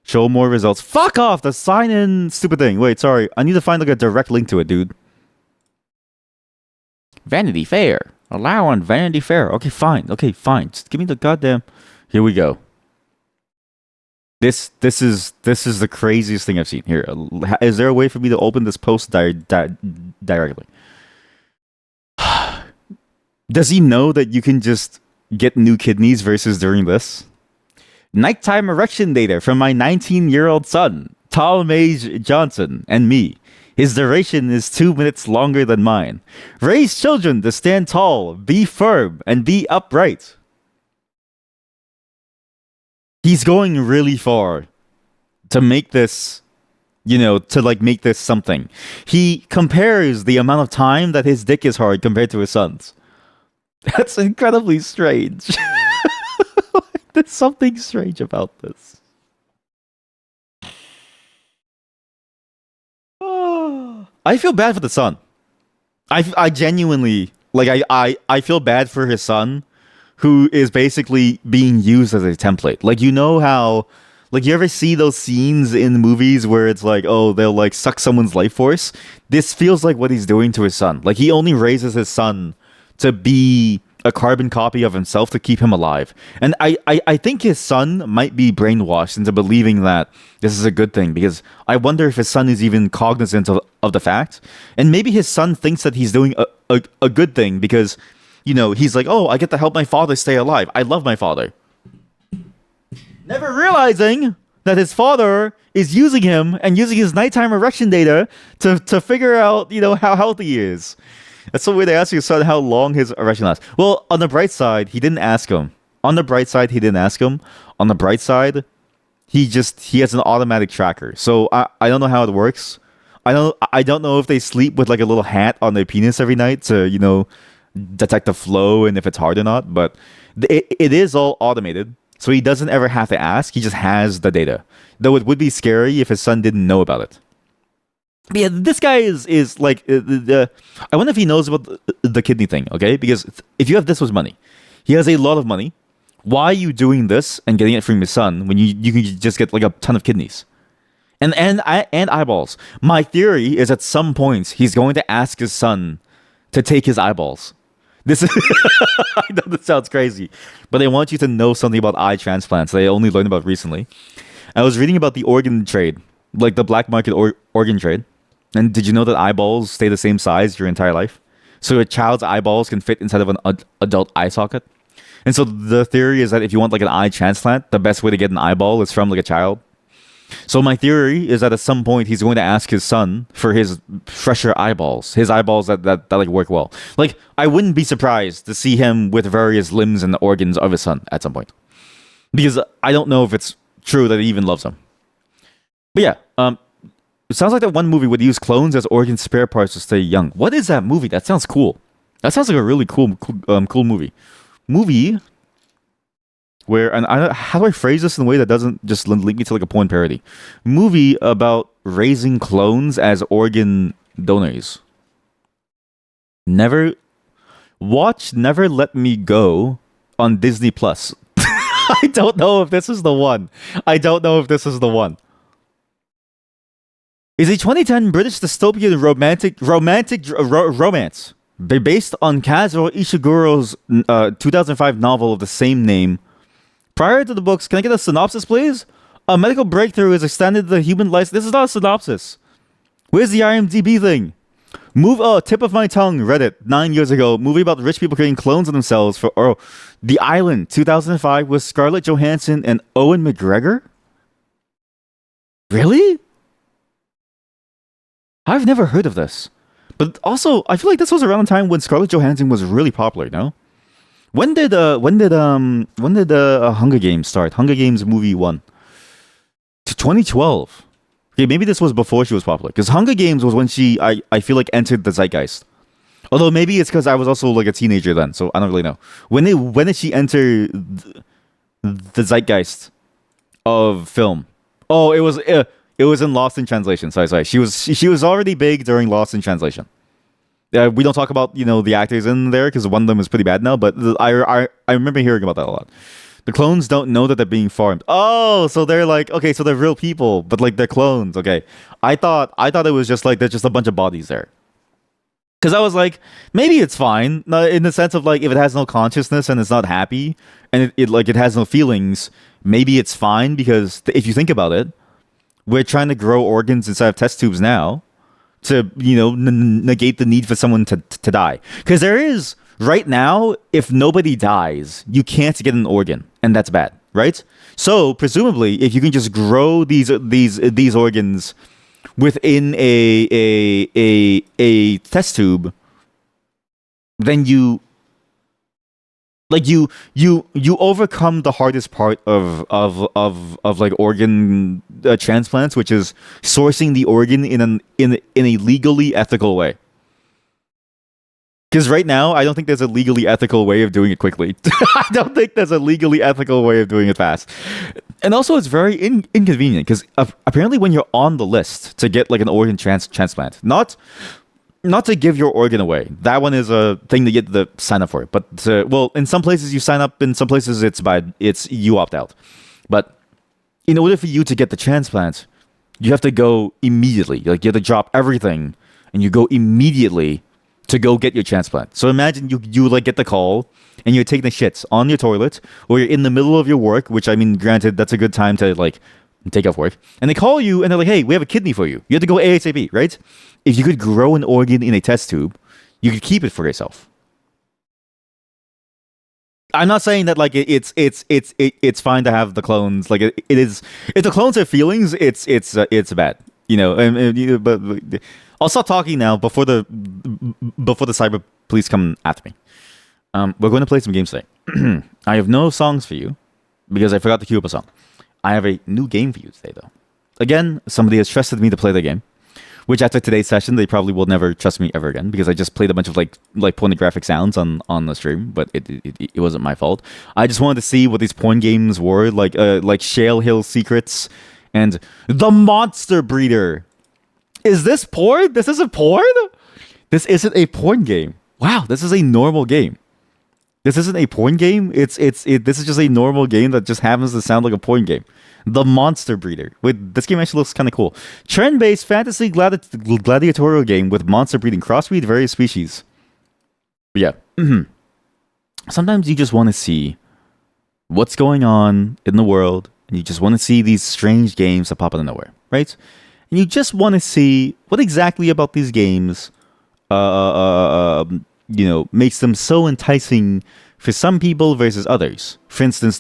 Show more results. Fuck off! The sign-in stupid thing. Wait, sorry. I need to find like a direct link to it, dude. Vanity Fair. Allow on Vanity Fair. Okay, fine. Just give me the goddamn. Here we go. This is the craziest thing I've seen. Here, is there a way for me to open this post directly? Does he know that you can just get new kidneys versus during this? Nighttime erection data from my 19-year-old son, Talmage Johnson, and me. His duration is 2 minutes longer than mine. Raise children to stand tall, be firm, and be upright. He's going really far to make this, make this something. He compares the amount of time that his dick is hard compared to his son's. That's incredibly strange. There's something strange about this. I feel bad for the son. I genuinely I feel bad for his son, who is basically being used as a template. Like, you know how, like, you ever see those scenes in movies where it's like, oh, they'll like suck someone's life force? This feels like what he's doing to his son. Like, he only raises his son to be a carbon copy of himself to keep him alive. And I think his son might be brainwashed into believing that this is a good thing, because I wonder if his son is even cognizant of the fact. And maybe his son thinks that he's doing a good thing because, he's like, oh, I get to help my father stay alive. I love my father. Never realizing that his father is using him and using his nighttime erection data to figure out, how healthy he is. That's the way they ask your son how long his erection lasts. Well, on the bright side, he didn't ask him. On the bright side, he has an automatic tracker. So I don't know how it works. I don't know if they sleep with like a little hat on their penis every night to, detect the flow and if it's hard or not. But it is all automated. So he doesn't ever have to ask. He just has the data. Though it would be scary if his son didn't know about it. But yeah, this guy is like, I wonder if he knows about the kidney thing, okay? Because if you have this much money, he has a lot of money. Why are you doing this and getting it from his son when you can just get like a ton of kidneys? And eyeballs. My theory is at some points he's going to ask his son to take his eyeballs. This is I know this sounds crazy, but they want you to know something about eye transplants that I only learned about recently. I was reading about the organ trade, like the black market organ trade. And did you know that eyeballs stay the same size your entire life? So a child's eyeballs can fit inside of an adult eye socket. And so the theory is that if you want like an eye transplant, the best way to get an eyeball is from like a child. So my theory is that at some point he's going to ask his son for his fresher eyeballs, his eyeballs that like work well. Like, I wouldn't be surprised to see him with various limbs and organs of his son at some point. because I don't know if it's true that he even loves them. But yeah, it sounds like that one movie would use clones as organ spare parts to stay young. What is that movie? That sounds cool. That sounds like a really cool movie. Movie where, and how do I phrase this in a way that doesn't just link me to like a porn parody? Movie about raising clones as organ donors. Never Let Me Go on Disney Plus. I don't know if this is the one. Is a 2010 British dystopian romance based on Kazuo Ishiguro's 2005 novel of the same name. Prior to the books, can I get a synopsis, please? A medical breakthrough has extended the human life. This is not a synopsis. Where's the IMDb thing? Tip of my tongue. Read it 9 years ago. Movie about rich people creating clones of themselves for The Island, 2005, with Scarlett Johansson and Owen McGregor. Really? I've never heard of this. But also, I feel like this was around the time when Scarlett Johansson was really popular. No? When did Hunger Games start? Hunger Games movie 1. 2012. Okay, maybe this was before she was popular. Because Hunger Games was when I feel like entered the zeitgeist. Although maybe it's because I was also like a teenager then, so I don't really know. When did she enter the zeitgeist of film? Oh, it was in Lost in Translation. Sorry. She was already big during Lost in Translation. We don't talk about the actors in there because one of them is pretty bad now. But I remember hearing about that a lot. The clones don't know that they're being farmed. Oh, so they're like, okay, so they're real people, but like they're clones. Okay, I thought it was just like there's just a bunch of bodies there. Because I was like, maybe it's fine in the sense of like if it has no consciousness and it's not happy and it has no feelings, maybe it's fine because if you think about it, we're trying to grow organs inside of test tubes now to negate the need for someone to die. Because there is right now, if nobody dies, you can't get an organ, and that's bad, right? So presumably, if you can just grow these organs within a test tube, then you overcome the hardest part of like organ transplants, which is sourcing the organ in a legally ethical way. Because right now, I don't think there's a legally ethical way of doing it quickly. I don't think there's a legally ethical way of doing it fast. And also, it's very inconvenient because apparently when you're on the list to get like an organ transplant, not to give your organ away. That one is a thing that you get to sign up for. But in some places you sign up, in some places it's you opt out. But in order for you to get the transplant, you have to go immediately. Like you have to drop everything and you go immediately to go get your transplant. So imagine you like get the call and you're taking the shits on your toilet or you're in the middle of your work, which I mean, granted, that's a good time to like take off work. And they call you and they're like, hey, we have a kidney for you. You have to go ASAP, right? If you could grow an organ in a test tube, you could keep it for yourself. I'm not saying that like it's fine to have the clones. Like it is. If the clones have feelings, it's bad. But I'll stop talking now before the cyber police come after me. We're going to play some games today. I have no songs for you because I forgot to queue up a song. I have a new game for you today, though. Again, somebody has trusted me to play the game, which after today's session, they probably will never trust me ever again because I just played a bunch of like pornographic sounds on the stream, but it wasn't my fault. I just wanted to see what these porn games were, like Shale Hill Secrets and The Monster Breeder. Is this porn? This isn't porn? This isn't a porn game. Wow, this is a normal game. This isn't a porn game. This is just a normal game that just happens to sound like a porn game. The Monster Breeder. Wait, this game actually looks kind of cool. Trend-based fantasy gladiatorial game with monster breeding. Crossbreed various species. But yeah. Sometimes you just want to see what's going on in the world, and you just want to see these strange games that pop out of nowhere, right? And you just want to see what exactly about these games makes them so enticing for some people versus others. For instance,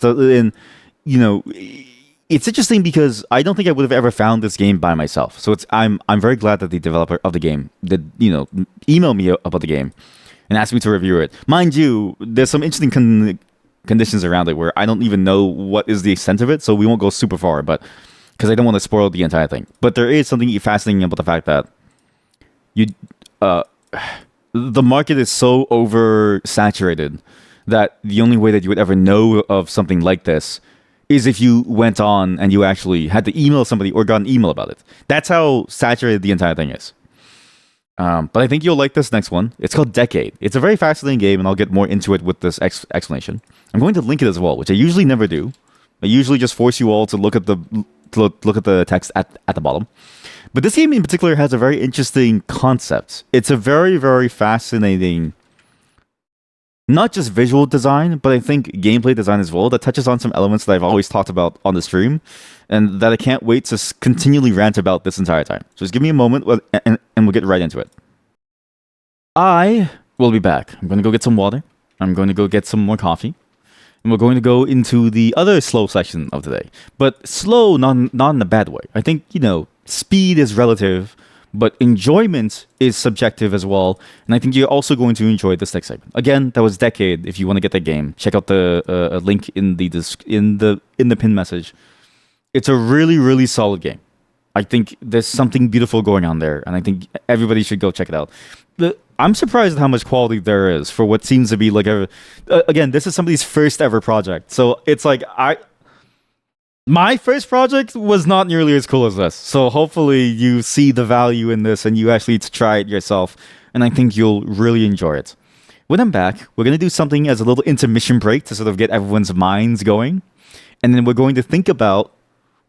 it's interesting because I don't think I would have ever found this game by myself. So I'm very glad that the developer of the game did email me about the game and asked me to review it. Mind you, there's some interesting conditions around it where I don't even know what is the extent of it, so we won't go super far, but because I don't want to spoil the entire thing. But there is something fascinating about the fact that you the market is so oversaturated that the only way that you would ever know of something like this is if you went on and you actually had to email somebody or got an email about it. That's how saturated the entire thing is. But I think you'll like this next one. It's called Decade. It's a very fascinating game, and I'll get more into it with this explanation. I'm going to link it as well, which I usually never do. I usually just force you all to look at the text at the bottom. But this game in particular has a very interesting concept. It's a very, very fascinating, not just visual design, but I think gameplay design as well, that touches on some elements that I've always talked about on the stream, and that I can't wait to continually rant about this entire time. So just give me a moment, and we'll get right into it. I will be back. I'm going to go get some water. I'm going to go get some more coffee. And we're going to go into the other slow section of today. But slow, not in a bad way. I think, speed is relative, but enjoyment is subjective as well. And I think you're also going to enjoy this next segment. Again, that was Decade. If you want to get that game, check out the link in the pin message. It's a really, really solid game. I think there's something beautiful going on there, and I think everybody should go check it out. I'm surprised at how much quality there is for what seems to be like again, this is somebody's first ever project. So it's like my first project was not nearly as cool as this. So hopefully you see the value in this and you actually try it yourself, and I think you'll really enjoy it. When I'm back, we're going to do something as a little intermission break to sort of get everyone's minds going. And then we're going to think about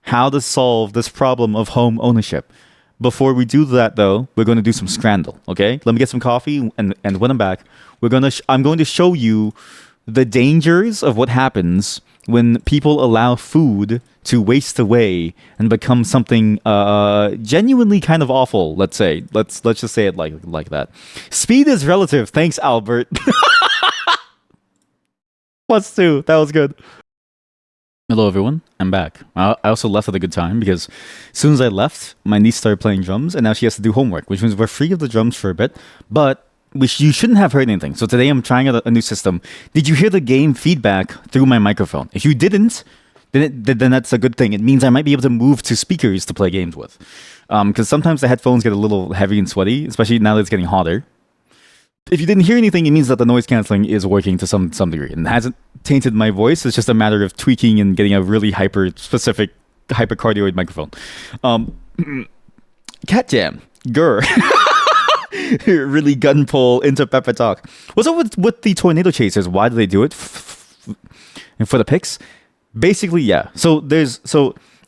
how to solve this problem of home ownership. Before we do that, though, we're going to do some Scrandle, okay? Let me get some coffee, and when I'm back, I'm going to show you the dangers of what happens when people allow food to waste away and become something genuinely kind of awful. Let's say, let's just say it like that. Speed is relative. Thanks, Albert. +2. That was good. Hello everyone, I'm back. I also left at a good time because as soon as I left, my niece started playing drums, and now she has to do homework, which means we're free of the drums for a bit, but you shouldn't have heard anything. So today I'm trying out a new system. Did you hear the game feedback through my microphone? If you didn't, then that's a good thing. It means I might be able to move to speakers to play games with. Because sometimes the headphones get a little heavy and sweaty, especially now that it's getting hotter. If you didn't hear anything, it means that the noise cancelling is working to some degree, and it hasn't tainted my voice. It's just a matter of tweaking and getting a really hyper-specific, hypercardioid microphone. Cat Jam. Grr. Really gun pull into Pepper Talk. What's up with the tornado chasers? Why do they do it? And for the pics? Basically, yeah. So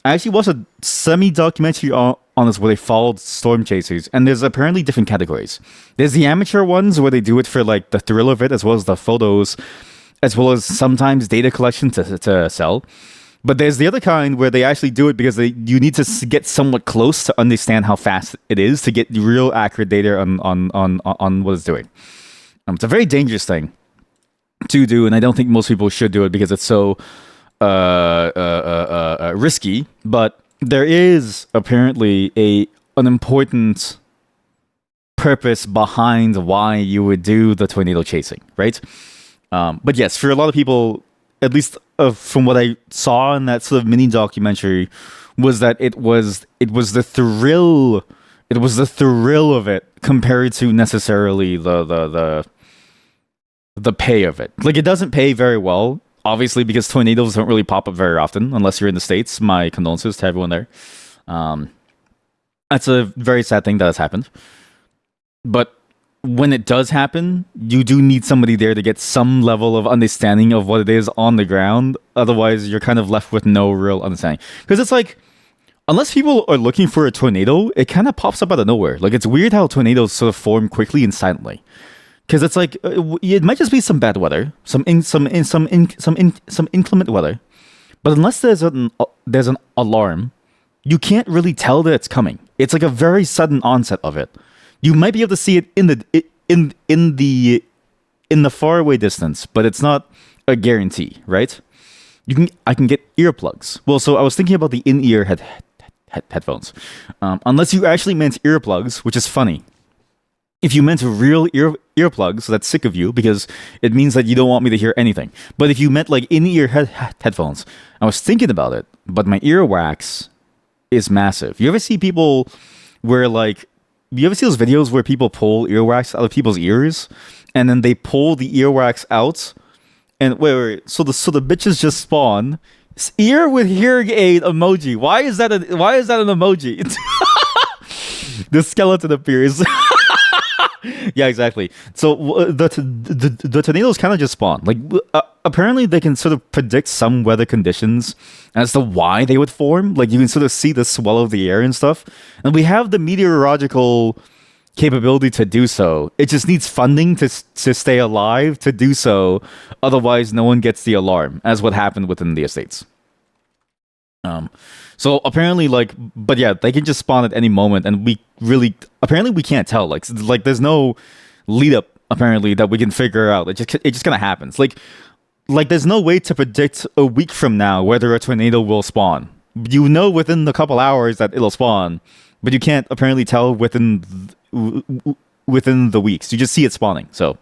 I actually watched a semi-documentary on this where they followed storm chasers, and there's apparently different categories. There's the amateur ones where they do it for like the thrill of it, as well as the photos, as well as sometimes data collection to sell. But there's the other kind where they actually do it because you need to get somewhat close to understand how fast it is to get real accurate data on what it's doing. It's a very dangerous thing to do, and I don't think most people should do it because it's so risky. But there is apparently an important purpose behind why you would do the tornado chasing, right? But yes, for a lot of people, at least from what I saw in that sort of mini documentary, was that it was the thrill of it compared to necessarily the pay of it. Like, it doesn't pay very well, obviously, because tornadoes don't really pop up very often unless you're in the States. My condolences to everyone there. That's a very sad thing that has happened. But when it does happen, you do need somebody there to get some level of understanding of what it is on the ground. Otherwise, you're kind of left with no real understanding. Because it's like, unless people are looking for a tornado, it kind of pops up out of nowhere. Like, it's weird how tornadoes sort of form quickly and silently. Because it's like, it might just be some bad weather, some inclement weather. But unless there's an alarm, you can't really tell that it's coming. It's like a very sudden onset of it. You might be able to see it in the faraway distance, but it's not a guarantee, right? I can get earplugs. Well, so I was thinking about the in-ear headphones. Unless you actually meant earplugs, which is funny. If you meant real earplugs that's sick of you because it means that you don't want me to hear anything. But if you meant like in-ear headphones, I was thinking about it, but my earwax is massive. You ever see people where like, you ever see those videos where people pull earwax out of people's ears and then they pull the earwax out and wait, so the bitches just spawn ear with hearing aid emoji. Why is that an emoji? The skeleton appears. Yeah, exactly. So the tornadoes kind of just spawn. Like apparently they can sort of predict some weather conditions as to why they would form. Like you can sort of see the swell of the air and stuff. And we have the meteorological capability to do so. It just needs funding to stay alive to do so. Otherwise, no one gets the alarm, as what happened within the estates. So apparently, like, but yeah, they can just spawn at any moment, and we really, apparently, we can't tell. Like there's no lead up apparently that we can figure out. It just kind of happens. Like there's no way to predict a week from now whether a tornado will spawn. You know within a couple hours that it'll spawn, but you can't apparently tell within the weeks. You just see it spawning. So.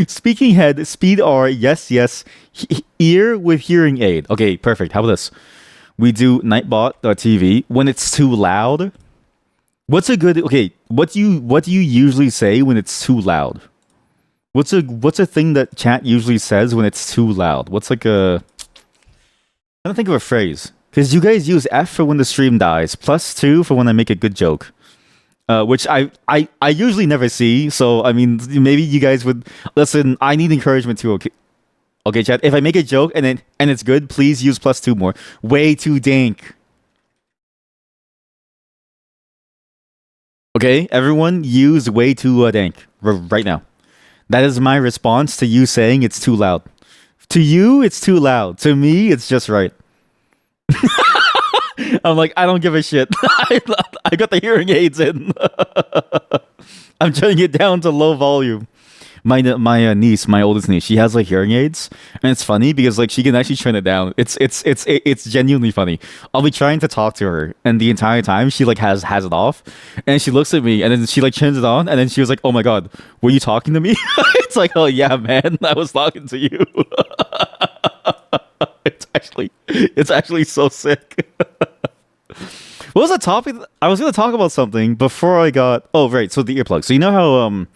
Speaking head, speed R, yes. Ear with hearing aid. Okay, perfect. How about this? We do Nightbot.tv when it's too loud. What's a good? Okay, what do you usually say when it's too loud? What's a thing that chat usually says when it's too loud? What's like a? I'm trying to think of a phrase because you guys use F for when the stream dies, +2 for when I make a good joke. Which I usually never see, so I mean maybe you guys would listen. I need encouragement too. Okay, chat. If I make a joke and it's good, please use +2 more. Way too dank. Okay, everyone, use way too dank right now. That is my response to you saying it's too loud. To you, it's too loud. To me, it's just right. I'm like, I don't give a shit. I got the hearing aids in. I'm turning it down to low volume. My niece, my oldest niece, she has like hearing aids, and it's funny because like she can actually turn it down. It's genuinely funny. I'll be trying to talk to her, and the entire time she like has it off, and she looks at me, and then she like turns it on, and then she was like, "Oh my god, were you talking to me?" It's like, "Oh yeah, man, I was talking to you." It's actually so sick. What was the topic? I was going to talk about something before I got. Oh, right. So the earplugs. So you know how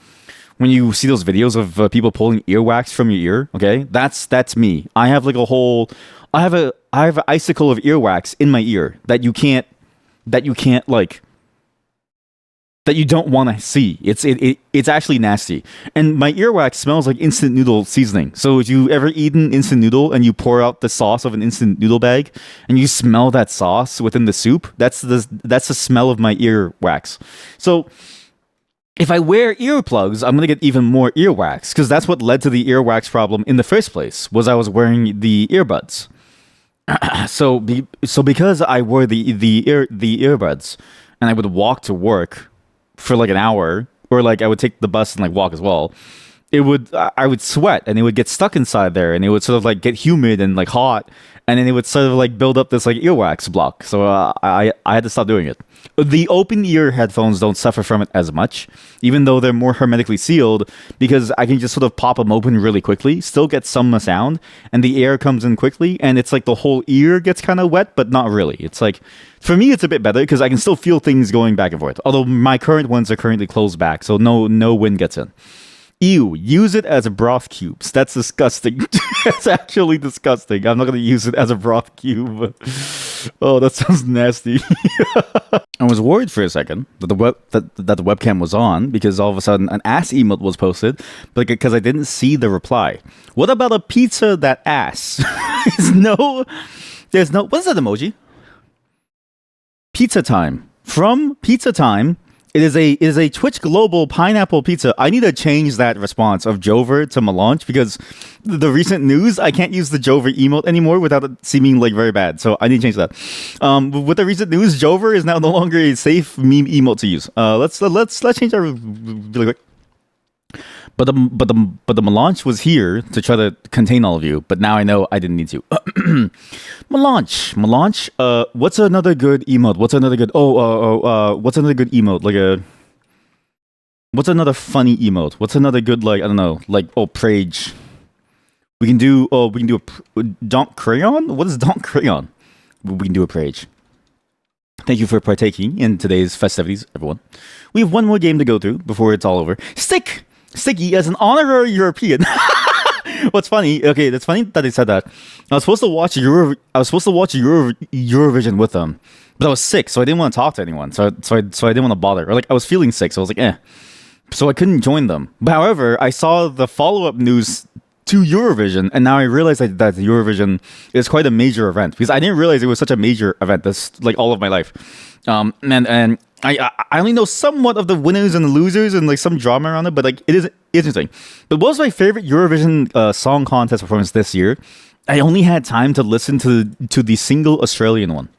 when you see those videos of people pulling earwax from your ear, okay? That's me. I have like a whole. I have an icicle of earwax in my ear that you can't like. That you don't want to see. It's actually nasty. And my earwax smells like instant noodle seasoning. So if you ever eaten instant noodle and you pour out the sauce of an instant noodle bag and you smell that sauce within the soup, that's the smell of my earwax. So if I wear earplugs, I'm going to get even more earwax because that's what led to the earwax problem in the first place, was I was wearing the earbuds. So because I wore the earbuds and I would walk to work for like an hour, or like I would take the bus and like walk as well, I would sweat and it would get stuck inside there and it would sort of like get humid and like hot, and then it would sort of like build up this like earwax block. So I had to stop doing it. The open ear headphones don't suffer from it as much, even though they're more hermetically sealed, because I can just sort of pop them open really quickly, still get some sound, and the air comes in quickly, and it's like the whole ear gets kind of wet, but not really. It's like, for me, it's a bit better because I can still feel things going back and forth. Although my current ones are currently closed back, so no wind gets in. Ew, use it as a broth cubes. That's disgusting. That's actually disgusting. I'm not going to use it as a broth cube. Oh, that sounds nasty. I was worried for a second that the webcam was on because all of a sudden an ass emote was posted, but because I didn't see the reply. What about a pizza that ass? There's no. What is that emoji? Pizza time. From Pizza Time. It is a Twitch Global pineapple pizza. I need to change that response of Jover to Melange because the recent news, I can't use the Jover emote anymore without it seeming like very bad. So I need to change that. With the recent news, Jover is now no longer a safe meme emote to use. Let's change that really quick. But the Melange was here to try to contain all of you, but now I know I didn't need to. Melange. What's another good emote? What's another good? What's another good emote? Like a What's another funny emote? What's another good, like, I don't know, like, oh, Prage. We can do a Donk Crayon? What is Donk Crayon? We can do a Prage. Thank you for partaking in today's festivities, everyone. We have one more game to go through before it's all over. Sticky as an honorary European. What's funny? Okay, that's funny that they said that. I was supposed to watch Eurovision with them, but I was sick, so I didn't want to talk to anyone. So I didn't want to bother. Or like I was feeling sick, so I was like, eh. So I couldn't join them. But however, I saw the follow-up news to Eurovision, and now I realize that Eurovision is quite a major event because I didn't realize it was such a major event. That's like all of my life, and I only know somewhat of the winners and the losers and like some drama around it, but like it is interesting. But what was my favorite Eurovision song contest performance this year? I only had time to listen to the single Australian one.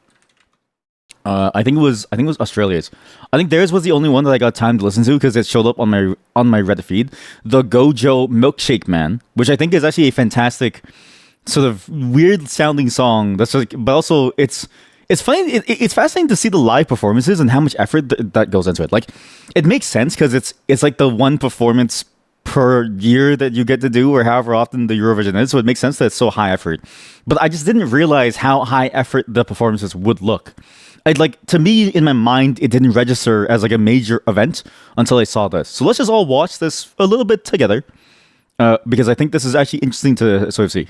I think it was Australia's. I think theirs was the only one that I got time to listen to because it showed up on my Reddit feed. The Gojo Milkshake Man, which I think is actually a fantastic sort of weird sounding song. That's like, but also it's funny. It's fascinating to see the live performances and how much effort that goes into it. Like it makes sense because it's like the one performance per year that you get to do, or however often the Eurovision is. So it makes sense that it's so high effort. But I just didn't realize how high effort the performances would look. To me, in my mind, it didn't register as like a major event until I saw this. So let's just all watch this a little bit together, because I think this is actually interesting to sort of see.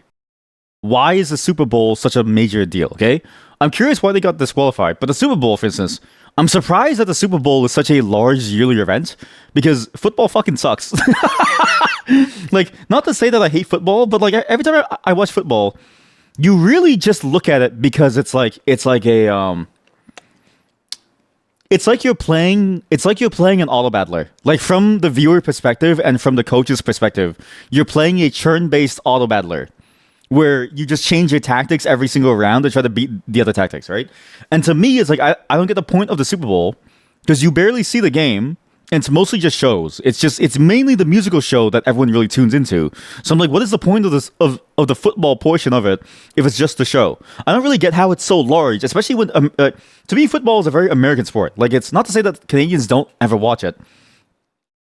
Why is the Super Bowl such a major deal? Okay, I'm curious why they got disqualified. But the Super Bowl, for instance, I'm surprised that the Super Bowl is such a large yearly event because football fucking sucks. Like, not to say that I hate football, but like every time I watch football, you really just look at it because it's like you're playing an auto battler. Like from the viewer perspective and from the coach's perspective, you're playing a churn-based auto battler where you just change your tactics every single round to try to beat the other tactics, right? And to me, it's like I don't get the point of the Super Bowl because you barely see the game. And it's mostly just shows. It's mainly the musical show that everyone really tunes into. So I'm like, what is the point of this of the football portion of it if it's just the show? I don't really get how it's so large, especially when to me football is a very American sport. Like it's not to say that Canadians don't ever watch it,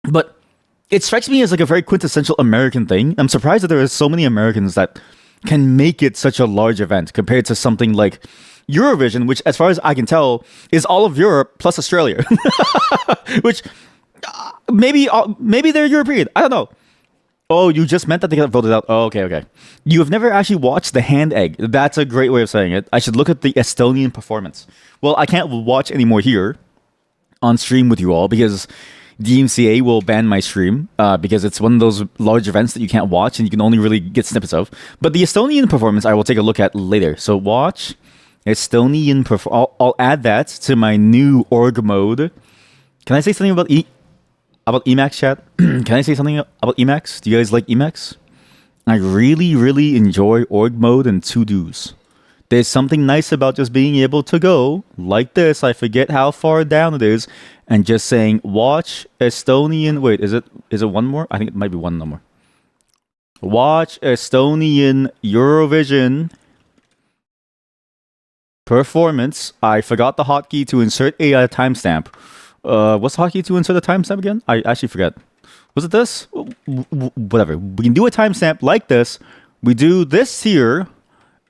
but it strikes me as like a very quintessential American thing. I'm surprised that there are so many Americans that can make it such a large event compared to something like Eurovision, which, as far as I can tell, is all of Europe plus Australia, which. Maybe they're European. I don't know. Oh, you just meant that they got voted out. Oh, okay. You have never actually watched the hand egg. That's a great way of saying it. I should look at the Estonian performance. Well, I can't watch anymore here on stream with you all because DMCA will ban my stream because it's one of those large events that you can't watch and you can only really get snippets of. But the Estonian performance I will take a look at later. So watch Estonian performance. I'll add that to my new org mode. Can I say something about Emacs, chat? Can I say something about Emacs? Do you guys like Emacs? I really, really enjoy org mode and to-dos. There's something nice about just being able to go like this. I forget how far down it is, and just saying watch Estonian. Wait, is it one more? I think it might be one more. Watch Estonian Eurovision performance. I forgot the hotkey to insert a timestamp. What's the hotkey to insert a timestamp again? I actually forget. Was it this? Whatever. We can do a timestamp like this. We do this here,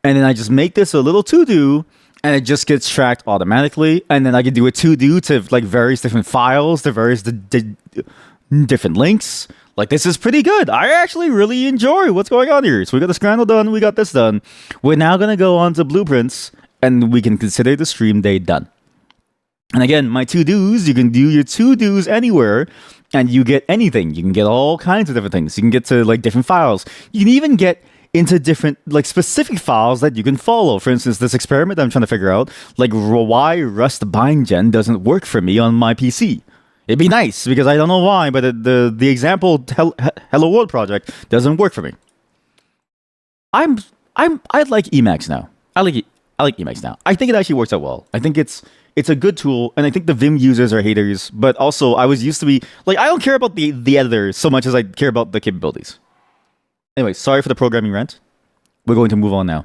and then I just make this a little to-do, and it just gets tracked automatically. And then I can do a to-do to like various different files, to various different links. Like, this is pretty good. I actually really enjoy what's going on here. So we got the scramble done. We got this done. We're now going to go on to blueprints, and we can consider the stream day done. And again, my to-dos, you can do your to-dos anywhere, and you get anything. You can get all kinds of different things. You can get to, like, different files. You can even get into different, like, specific files that you can follow. For instance, this experiment I'm trying to figure out, like, why Rust bindgen doesn't work for me on my PC. It'd be nice, because I don't know why, but the example Hello World project doesn't work for me. I like Emacs now. I like Emacs now. I think it actually works out well. I think it's a good tool, and I think the Vim users are haters, but also I was used to be like, I don't care about the editor so much as I care about the capabilities. Anyway, sorry for the programming rant. We're going to move on now,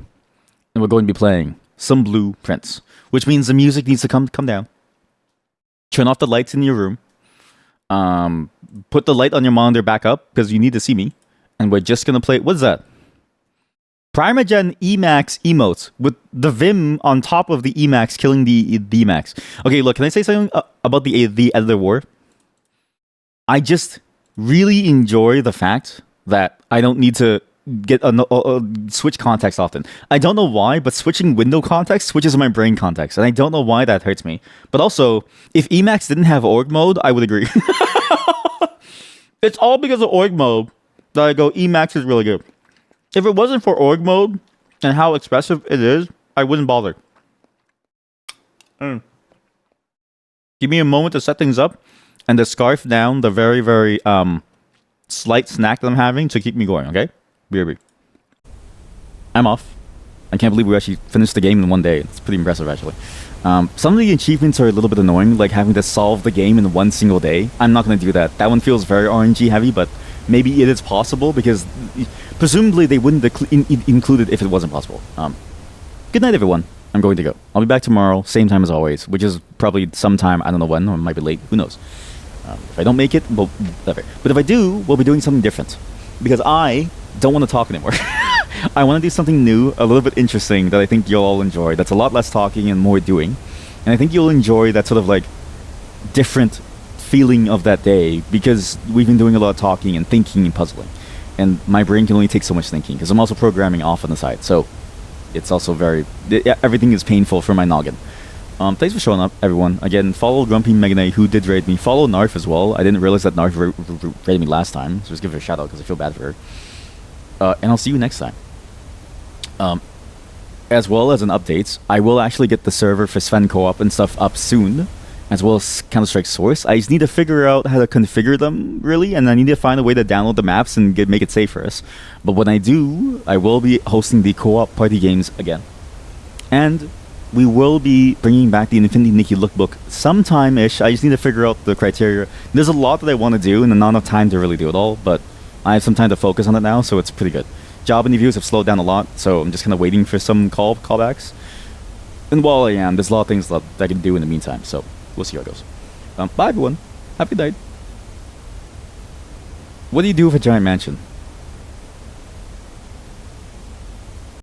and we're going to be playing some blueprints, which means the music needs to come down. Turn off the lights in your room. Put the light on your monitor back up because you need to see me. And we're just gonna play. What's that? Primagen Emax emotes with the Vim on top of the Emax killing the Emax. Okay, look, can I say something about the editor war? I just really enjoy the fact that I don't need to get switch context often. I don't know why, but switching window context switches my brain context, and I don't know why that hurts me. But also, if Emacs didn't have org mode, I would agree. It's all because of org mode that I go, Emacs is really good. If it wasn't for org mode and how expressive it is, I wouldn't bother. Give me a moment to set things up and to scarf down the very, very slight snack that I'm having to keep me going, okay? BRB. I'm off. I can't believe we actually finished the game in one day. It's pretty impressive, actually. Some of the achievements are a little bit annoying, like having to solve the game in one single day. I'm not going to do that. That one feels very RNG heavy, but maybe it is possible because presumably they wouldn't include it if it wasn't possible. Good night, everyone. I'm going to go. I'll be back tomorrow, same time as always, which is probably sometime, I don't know when, or it might be late. Who knows? If I don't make it, well, whatever. But if I do, we'll be doing something different. Because I don't want to talk anymore. I want to do something new, a little bit interesting that I think you'll all enjoy. That's a lot less talking and more doing. And I think you'll enjoy that sort of like different feeling of that day because we've been doing a lot of talking and thinking and puzzling. And my brain can only take so much thinking because I'm also programming off on the side. So it's also everything is painful for my noggin. Thanks for showing up, everyone. Again, follow Grumpy Mega Knight, who did raid me. Follow Narf as well. I didn't realize that Narf raided me last time, so just give her a shout out because I feel bad for her. And I'll see you next time. As well as an update, I will actually get the server for Sven Co-op and stuff up soon, as well as Counter-Strike Source. I just need to figure out how to configure them, really, and I need to find a way to download the maps and make it safe for us. But when I do, I will be hosting the co-op party games again. And we will be bringing back the Infinity Nikki lookbook sometime-ish. I just need to figure out the criteria. There's a lot that I want to do, and not enough time to really do it all, but I have some time to focus on it now, so it's pretty good. Job interviews have slowed down a lot, so I'm just kind of waiting for some callbacks. And while I am, there's a lot of things that I can do in the meantime, so we'll see how it goes. Bye, everyone. Have a good night. What do you do with a giant mansion?